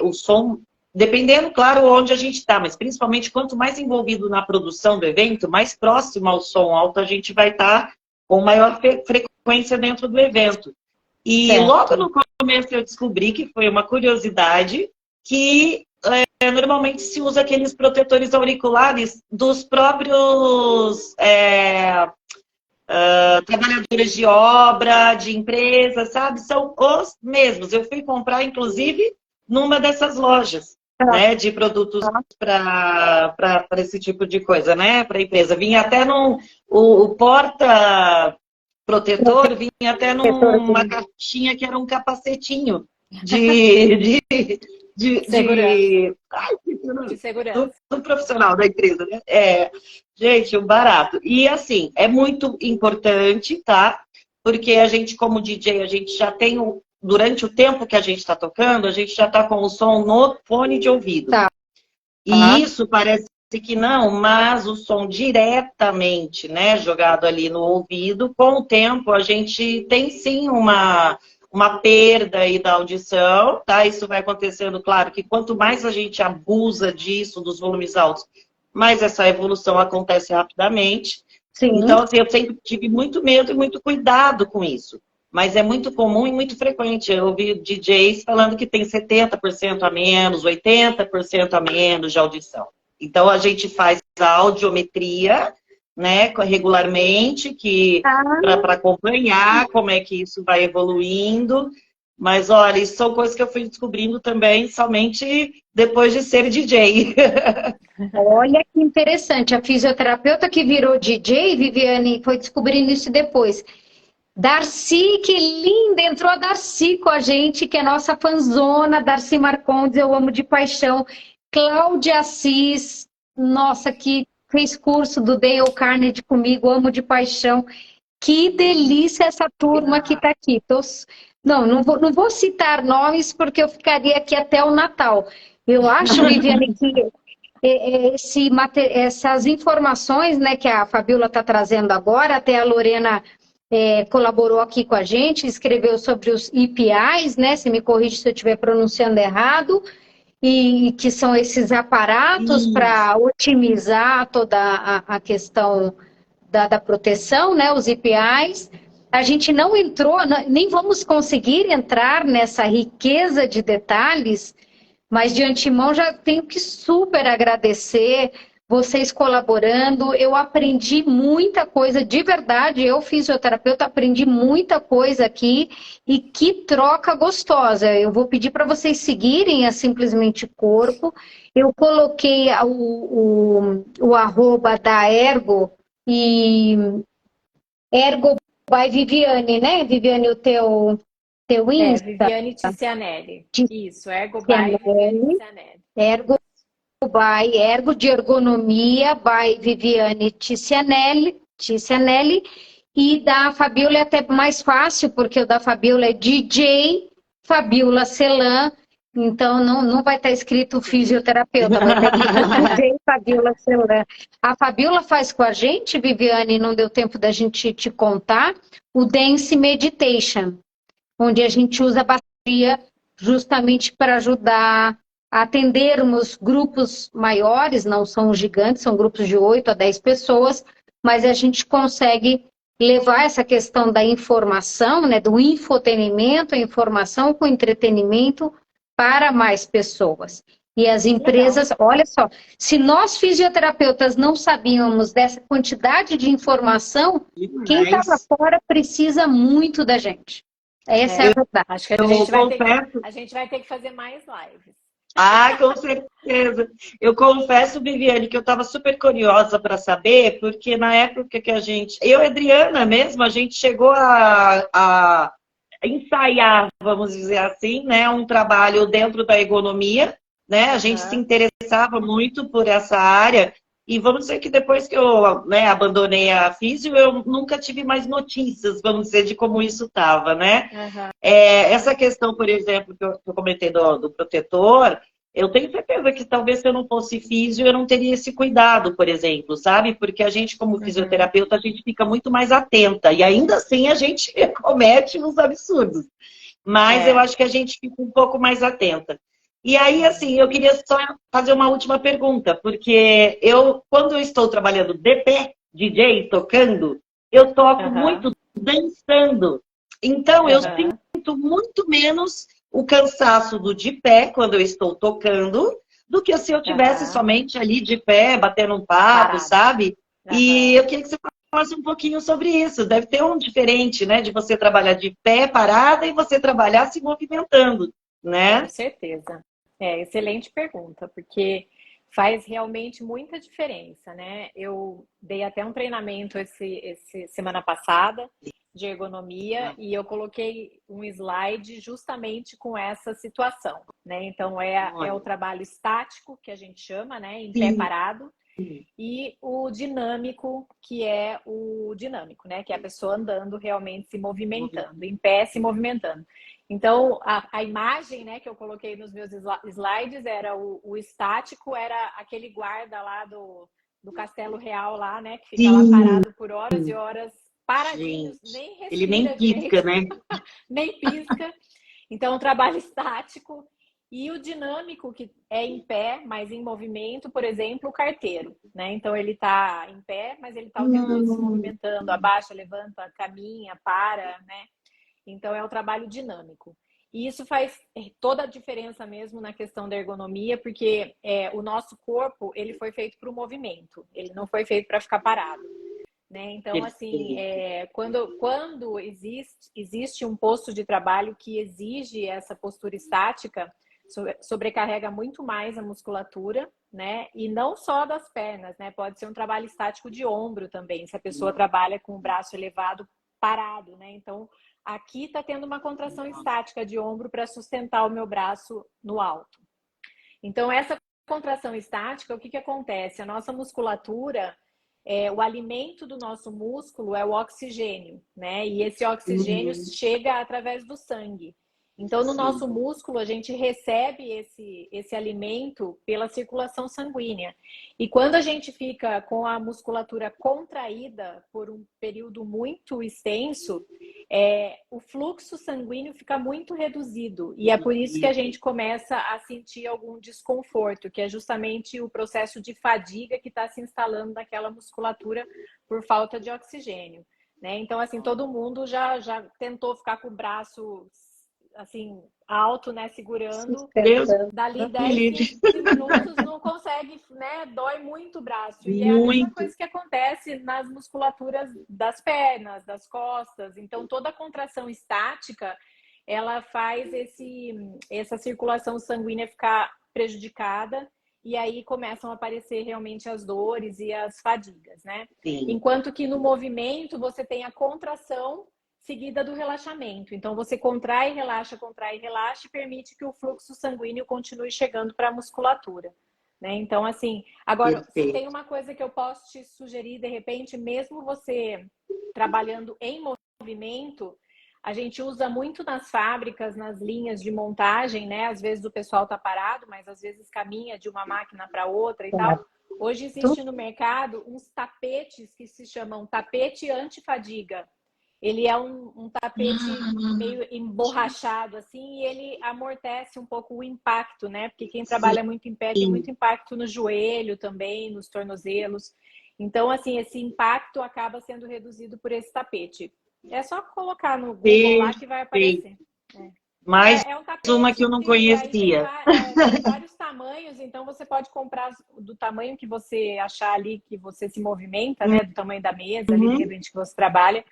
o som, dependendo, claro, onde a gente está, mas principalmente quanto mais envolvido na produção do evento, mais próximo ao som alto a gente vai estar com maior frequência dentro do evento. E logo no começo eu descobri, que foi uma curiosidade, que normalmente se usa aqueles protetores auriculares dos próprios trabalhadores de obra, de empresa, sabe? São os mesmos. Eu fui comprar, inclusive, numa dessas lojas. né, de produtos para esse tipo de coisa, né, para a empresa. Vinha até o porta protetor, vinha até numa caixinha que era um capacetinho Segurança. ai, De segurança. do profissional da empresa, né? Gente, um barato. E assim, é muito importante, tá? Porque a gente, como DJ, a gente já tem durante o tempo que a gente está tocando, a gente já está com o som no fone de ouvido. Tá. E isso parece que não, mas o som diretamente, né, jogado ali no ouvido, com o tempo a gente tem sim uma perda aí da audição, tá? Isso vai acontecendo, claro, que quanto mais a gente abusa disso, dos volumes altos, mais essa evolução acontece rapidamente. Sim. Então, assim, eu sempre tive muito medo e muito cuidado com isso. Mas é muito comum e muito frequente. Eu ouvi DJs falando que tem 70% a menos, 80% a menos de audição. Então, a gente faz a audiometria, né, regularmente, para acompanhar como é que isso vai evoluindo. Mas, olha, isso são coisas que eu fui descobrindo também somente depois de ser DJ. Olha que interessante. A fisioterapeuta que virou DJ, Viviane, foi descobrindo isso depois. Darcy, que linda! Entrou a Darcy com a gente, que é nossa fanzona. Darcy Marcondes, eu amo de paixão. Cláudia Assis, nossa, que fez curso do Dale Carnegie comigo, amo de paixão. Que delícia essa turma que está aqui. Não vou citar nomes porque eu ficaria aqui até o Natal. Eu acho, Viviane, que essas informações, né, que a Fabiola está trazendo agora, até a Lorena colaborou aqui com a gente, escreveu sobre os EPIs, né, se me corrige se eu estiver pronunciando errado, e que são esses aparatos para otimizar toda a questão da proteção, né, os EPIs. A gente não entrou, nem vamos conseguir entrar nessa riqueza de detalhes, mas de antemão já tenho que super agradecer vocês colaborando. Eu aprendi muita coisa, de verdade, eu fisioterapeuta, aprendi muita coisa aqui e que troca gostosa. Eu vou pedir para vocês seguirem a Simplesmente Corpo. Eu coloquei o arroba da Ergo e Ergo by Viviane, né? Viviane, o teu Insta? Viviane Ticianelli. Isso, Ergo by Viviane Ticianelli. Ergo de ergonomia by Viviane Ticianelli. E da Fabiola é até mais fácil, porque o da Fabiola é DJ Fabiola Celan. Então, não vai estar escrito fisioterapeuta, vai estar escrito DJ Fabiola Celan. A Fabiola faz com a gente, Viviane, não deu tempo da gente te contar, o Dance Meditation, onde a gente usa a bateria justamente para ajudar a atendermos grupos maiores, não são gigantes, são grupos de 8 a 10 pessoas, mas a gente consegue levar essa questão da informação, né, do infotenimento, a informação com entretenimento para mais pessoas. E as empresas, olha só, se nós fisioterapeutas não sabíamos dessa quantidade de informação, quem estava fora precisa muito da gente. Essa é a verdade. Acho que a gente vai ter que fazer mais lives. Ah, com certeza. Eu confesso, Viviane, que eu estava super curiosa para saber, porque na época que eu e a Adriana mesmo, a gente chegou a ensaiar, vamos dizer assim, né, um trabalho dentro da ergonomia, né? A gente se interessava muito por essa área. E vamos dizer que depois que eu, né, abandonei a físio, eu nunca tive mais notícias, vamos dizer, de como isso estava, né? Essa questão, por exemplo, que eu comentei do protetor, eu tenho certeza que talvez se eu não fosse físio, eu não teria esse cuidado, por exemplo, sabe? Porque a gente, como fisioterapeuta, a gente fica muito mais atenta. E ainda assim a gente comete uns absurdos. Mas eu acho que a gente fica um pouco mais atenta. E aí, assim, eu queria só fazer uma última pergunta, porque quando eu estou trabalhando de pé, DJ, tocando, eu toco muito dançando. Então, eu sinto muito menos o cansaço do de pé, quando eu estou tocando, do que se eu tivesse somente ali de pé, batendo um papo, sabe? E eu queria que você falasse um pouquinho sobre isso. Deve ter um diferente, né? De você trabalhar de pé, parada, e você trabalhar se movimentando, né? Com certeza. Excelente pergunta, porque faz realmente muita diferença, né? Eu dei até um treinamento esse semana passada de ergonomia e eu coloquei um slide justamente com essa situação, né? Então é o trabalho estático que a gente chama, né? Em pé parado, e o dinâmico, que é o dinâmico, né? Que é a pessoa andando realmente se movimentando, em pé se movimentando. Então, a imagem, né, que eu coloquei nos meus slides era o estático, era aquele guarda lá do Castelo Real lá, né, que fica lá parado por horas e horas, paradinho, nem respira ele nem direito, pisca, né? nem pisca. Então, o trabalho estático e o dinâmico, que é em pé, mas em movimento, por exemplo, o carteiro, né? Então, ele está em pé, mas ele está o tempo todo se movimentando, abaixa, levanta, caminha, para, né? Então, é o trabalho dinâmico. E isso faz toda a diferença mesmo na questão da ergonomia, porque o nosso corpo, ele foi feito para o movimento, ele não foi feito para ficar parado. Né? Então, assim, quando existe um posto de trabalho que exige essa postura estática, sobrecarrega muito mais a musculatura, né? E não só das pernas, né? Pode ser um trabalho estático de ombro também, se a pessoa trabalha com o braço elevado parado, né? Então, aqui está tendo uma contração estática de ombro para sustentar o meu braço no alto. Então, essa contração estática, o que acontece? A nossa musculatura, o alimento do nosso músculo é o oxigênio, né? E esse oxigênio chega através do sangue. Então, no nosso músculo, a gente recebe esse alimento pela circulação sanguínea. E quando a gente fica com a musculatura contraída por um período muito extenso, o fluxo sanguíneo fica muito reduzido. E é por isso que a gente começa a sentir algum desconforto, que é justamente o processo de fadiga que está se instalando naquela musculatura por falta de oxigênio. Né? Então, assim, todo mundo já tentou ficar com o braço assim, alto, né, segurando, dali 10, 15 minutos não consegue, né, dói muito o braço. E é a mesma coisa que acontece nas musculaturas das pernas, das costas. Então, toda a contração estática, ela faz essa circulação sanguínea ficar prejudicada e aí começam a aparecer realmente as dores e as fadigas, né? Sim. Enquanto que no movimento você tem a contração seguida do relaxamento. Então, você contrai e relaxa e permite que o fluxo sanguíneo continue chegando para a musculatura. Né? Então, assim, agora, se tem uma coisa que eu posso te sugerir, de repente, mesmo você trabalhando em movimento, a gente usa muito nas fábricas, nas linhas de montagem, né? Às vezes o pessoal está parado, mas às vezes caminha de uma máquina para outra e tal. Hoje existe no mercado uns tapetes que se chamam tapete antifadiga. Ele é um tapete meio emborrachado, assim, e ele amortece um pouco o impacto, né? Porque quem trabalha muito em pé tem muito impacto no joelho também, nos tornozelos. Então, assim, esse impacto acaba sendo reduzido por esse tapete. É só colocar no Google lá que vai aparecer. Mais um tapete, uma que eu não conhecia. Tem vários tamanhos, então você pode comprar do tamanho que você achar ali, que você se movimenta, né? Do tamanho da mesa, ali, de repente, que você trabalha.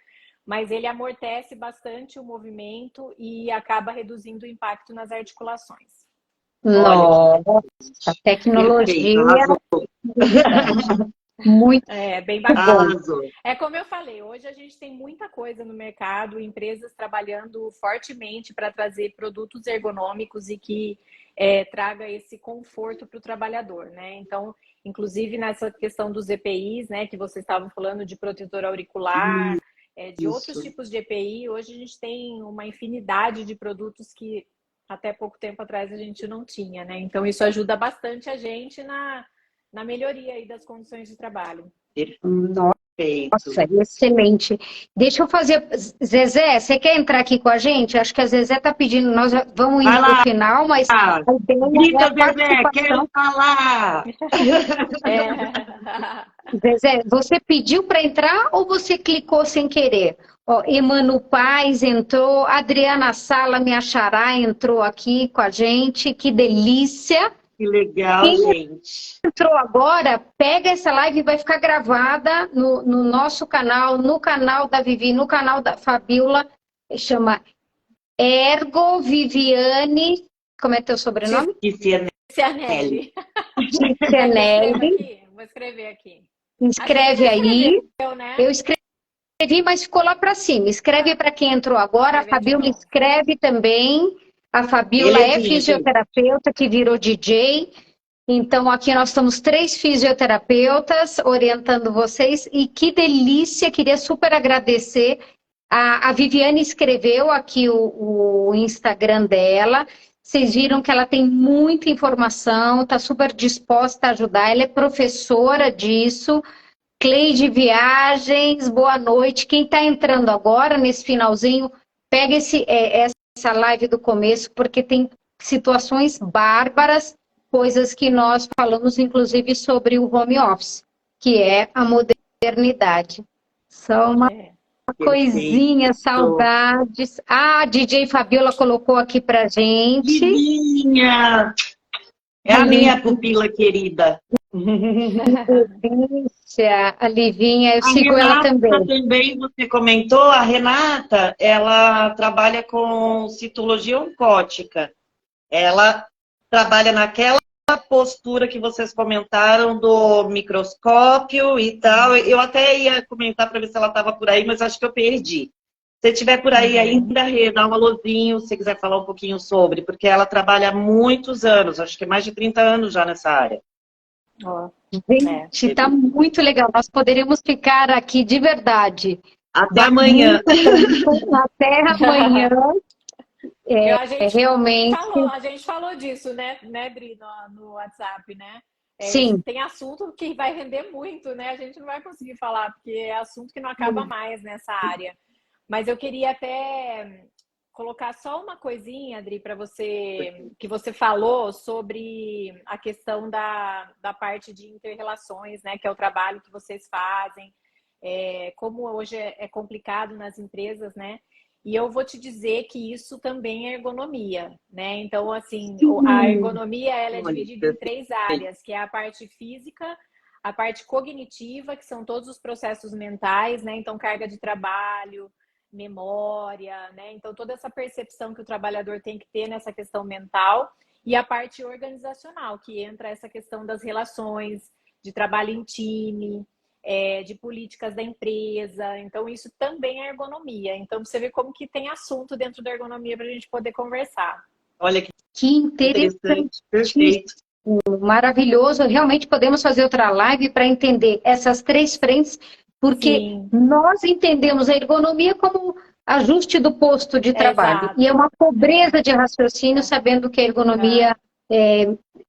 Mas ele amortece bastante o movimento e acaba reduzindo o impacto nas articulações. Nossa, tecnologia muito bem bacana. É como eu falei, hoje a gente tem muita coisa no mercado, empresas trabalhando fortemente para trazer produtos ergonômicos e que traga esse conforto para o trabalhador, né? Então, inclusive nessa questão dos EPIs, né, que vocês estavam falando de protetor auricular, de outros tipos de EPI, hoje a gente tem uma infinidade de produtos que até pouco tempo atrás a gente não tinha, né? Então isso ajuda bastante a gente na melhoria aí das condições de trabalho. Nossa, excelente. Deixa eu fazer... Zezé, você quer entrar aqui com a gente? Acho que a Zezé está pedindo, nós vamos indo para o final, mas... Grita, Zezé, quero falar! Zezé, você pediu para entrar ou você clicou sem querer? Ó, Emanu Paz entrou, Adriana Sala, minha xará, entrou aqui com a gente, que delícia! Que legal, gente! Entrou agora, pega essa live e vai ficar gravada no nosso canal, no canal da Vivi, no canal da Fabiola, chama Ergo Viviane Como é teu sobrenome? Cianelli. Cianelli. Vou escrever aqui. Escreve aí. Né? Eu escrevi, mas ficou lá para cima. Escreve para quem entrou agora. A Fabíola escreve também. A Fabíola é fisioterapeuta que virou DJ. Então, aqui nós estamos 3 fisioterapeutas orientando vocês. E que delícia! Queria super agradecer. A Viviane escreveu aqui o Instagram dela. Vocês viram que ela tem muita informação, está super disposta a ajudar. Ela é professora disso. Cleide Viagens, boa noite. Quem está entrando agora, nesse finalzinho, pega essa live do começo, porque tem situações bárbaras, coisas que nós falamos, inclusive, sobre o home office, que é a modernidade. Só uma coisinha, saudades. A DJ Fabiola colocou aqui pra gente. Livinha! É a minha pupila querida. A Livinha, eu sigo ela também. Também você comentou, a Renata, ela trabalha com citologia oncótica. Ela trabalha naquela postura que vocês comentaram do microscópio e tal. Eu até ia comentar para ver se ela estava por aí, mas acho que eu perdi. Se estiver por aí ainda, dá um alôzinho, se quiser falar um pouquinho sobre, porque ela trabalha há muitos anos, acho que mais de 30 anos já nessa área. Gente, tá muito legal. Nós poderíamos ficar aqui de verdade. Até amanhã. Até amanhã. Realmente. A gente falou disso, né Dri, no WhatsApp, né? Sim. Tem assunto que vai render muito, né? A gente não vai conseguir falar, porque é assunto que não acaba mais nessa área. Mas eu queria até colocar só uma coisinha, Adri, para você, que você falou sobre a questão da parte de inter-relações, né? Que é o trabalho que vocês fazem, como hoje é complicado nas empresas, né? E eu vou te dizer que isso também é ergonomia, né? Então, assim, a ergonomia ela é dividida em 3 áreas, que é a parte física, a parte cognitiva, que são todos os processos mentais, né? Então, carga de trabalho, memória, né? Então, toda essa percepção que o trabalhador tem que ter nessa questão mental, e a parte organizacional, que entra essa questão das relações, de trabalho em time, de políticas da empresa. Então, isso também é ergonomia. Então, você vê como que tem assunto dentro da ergonomia para a gente poder conversar. Olha que interessante. Perfeito. Maravilhoso. Realmente podemos fazer outra live para entender essas 3 frentes, porque Sim. nós entendemos a ergonomia como ajuste do posto de trabalho. Exato. E é uma pobreza de raciocínio, sabendo que a ergonomia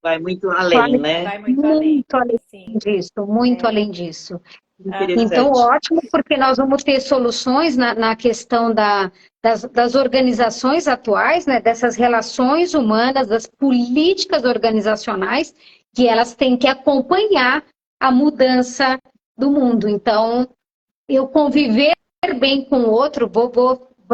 vai muito além, né? Vai muito além disso, muito além disso. Então, ótimo, porque nós vamos ter soluções na questão das organizações atuais, né, dessas relações humanas, das políticas organizacionais, que elas têm que acompanhar a mudança do mundo. Então, eu conviver bem com o outro, vou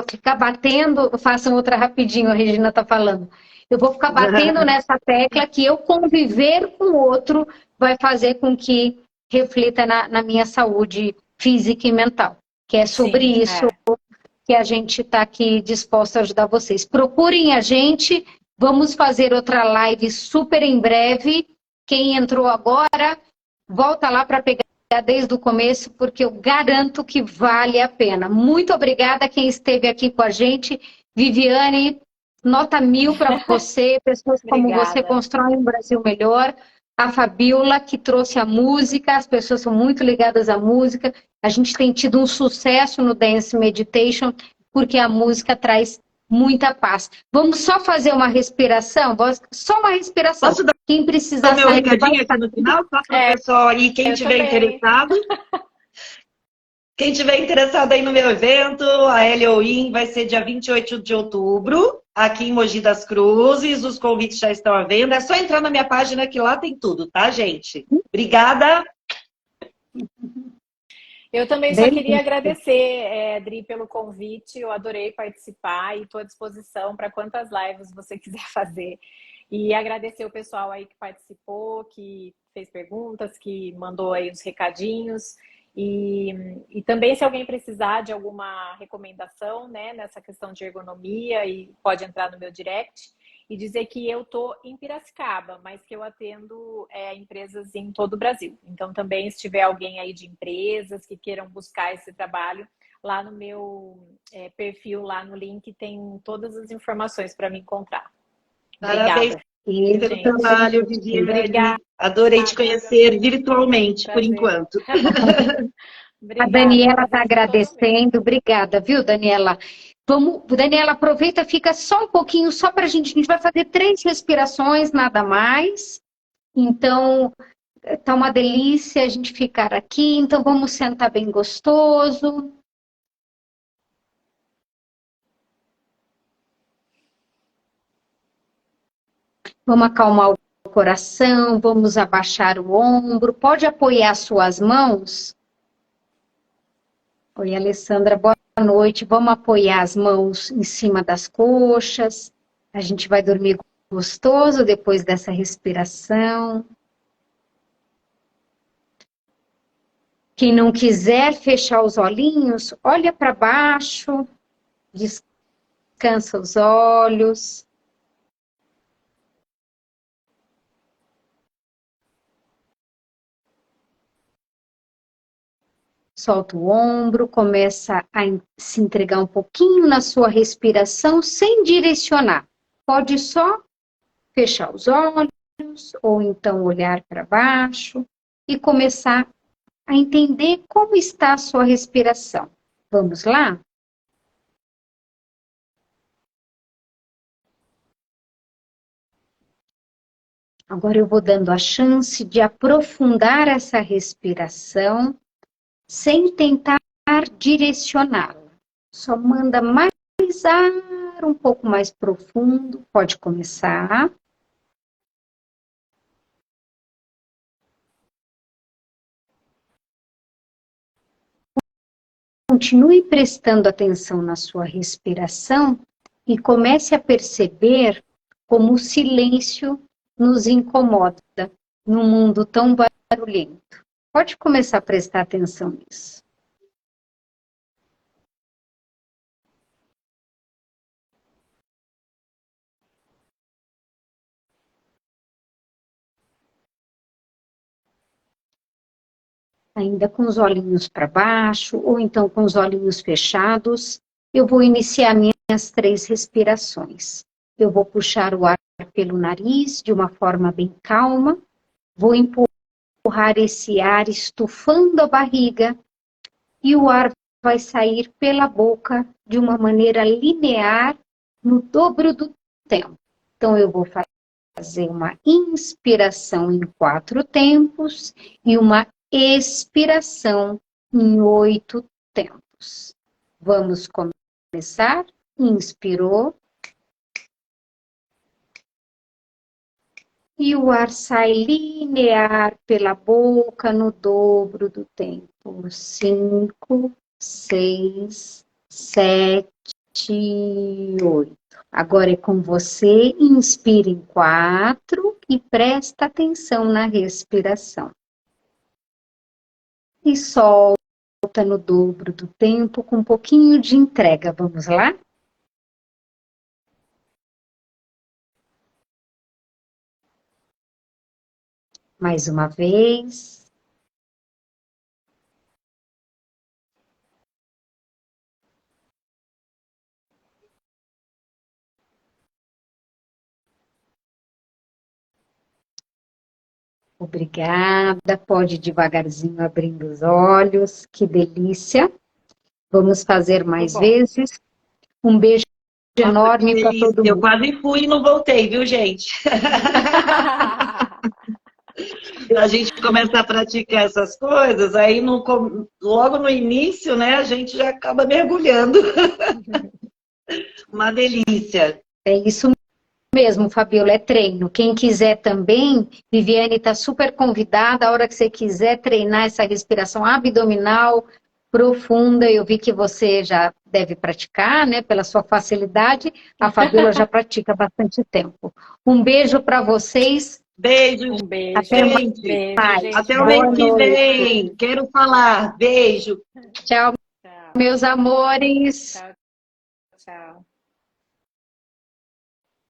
ficar batendo, façam outra rapidinho, a Regina está falando. Eu vou ficar batendo nessa tecla que eu conviver com o outro vai fazer com que reflita na minha saúde física e mental. Que é sobre isso que a gente está aqui disposta a ajudar vocês. Procurem a gente, vamos fazer outra live super em breve. Quem entrou agora, volta lá para pegar desde o começo, porque eu garanto que vale a pena. Muito obrigada a quem esteve aqui com a gente. Viviane, nota 1000 para você, pessoas como você constroem um Brasil melhor. A Fabíola, que trouxe a música, as pessoas são muito ligadas à música. A gente tem tido um sucesso no Dance Meditation, porque a música traz muita paz. Vamos só fazer uma respiração? Só uma respiração. Posso dar quem precisar meu recadinho aqui no final? Só para o pessoal aí, quem tiver interessado. Quem tiver interessado aí no meu evento, a Helioin vai ser dia 28 de outubro, aqui em Mogi das Cruzes. Os convites já estão à venda. É só entrar na minha página que lá tem tudo, tá, gente? Obrigada. Eu também só queria agradecer, Dri, pelo convite. Eu adorei participar e estou à disposição para quantas lives você quiser fazer. E agradecer o pessoal aí que participou, que fez perguntas, que mandou aí os recadinhos. E também, se alguém precisar de alguma recomendação, né, nessa questão de ergonomia, e pode entrar no meu direct. e dizer que eu estou em Piracicaba, mas que eu atendo empresas em todo o Brasil. Então, também, se tiver alguém aí de empresas que queiram buscar esse trabalho, lá no meu perfil, lá no link, tem todas as informações para me encontrar. Parabéns Obrigada, pelo gente. trabalho, Viviane. Obrigada. Adorei te conhecer virtualmente, por Prazer. enquanto. A Obrigada. Daniela está Prazer foi todo meu. agradecendo. Obrigada, viu, Daniela? Vamos, Daniela, aproveita, fica só um pouquinho, só para a gente vai fazer 3 respirações, nada mais. Então, tá uma delícia a gente ficar aqui, então vamos sentar bem gostoso. Vamos acalmar o coração, vamos abaixar o ombro. Pode apoiar suas mãos. Oi, Alessandra, boa noite. Vamos apoiar as mãos em cima das coxas. A gente vai dormir gostoso depois dessa respiração. Quem não quiser fechar os olhinhos, olha para baixo, descansa os olhos. Solta o ombro, começa a se entregar um pouquinho na sua respiração sem direcionar. Pode só fechar os olhos ou então olhar para baixo e começar a entender como está a sua respiração. Vamos lá? Agora eu vou dando a chance de aprofundar essa respiração sem tentar direcioná-la. Só manda mais ar um pouco mais profundo. Pode começar. Continue prestando atenção na sua respiração e comece a perceber como o silêncio nos incomoda num mundo tão barulhento. Pode começar a prestar atenção nisso. Ainda com os olhinhos para baixo, ou então com os olhinhos fechados, eu vou iniciar minhas 3 respirações. Eu vou puxar o ar pelo nariz de uma forma bem calma, vou empurrar esse ar estufando a barriga e o ar vai sair pela boca de uma maneira linear no dobro do tempo. Então, eu vou fazer uma inspiração em 4 tempos e uma expiração em 8 tempos. Vamos começar? Inspirou. E o ar sai linear pela boca no dobro do tempo. 5, 6, 7, 8. Agora é com você. Inspire em 4 e presta atenção na respiração. E solta no dobro do tempo com um pouquinho de entrega. Vamos lá? Mais uma vez. Obrigada. Pode devagarzinho abrindo os olhos. Que delícia. Vamos fazer mais vezes. Um beijo enorme para todo mundo. Eu quase fui e não voltei, viu, gente? A gente começa a praticar essas coisas, aí logo no início, né, a gente já acaba mergulhando. Uma delícia. É isso mesmo, Fabiola, é treino. Quem quiser também, Viviane está super convidada, a hora que você quiser treinar essa respiração abdominal profunda, eu vi que você já deve praticar, né, pela sua facilidade, a Fabiola já pratica há bastante tempo. Um beijo para vocês. Beijo. Um beijo. Até, gente. Beijo, até o mês que vem. Quero falar. Beijo. Tchau, meus amores. Tchau. Tchau.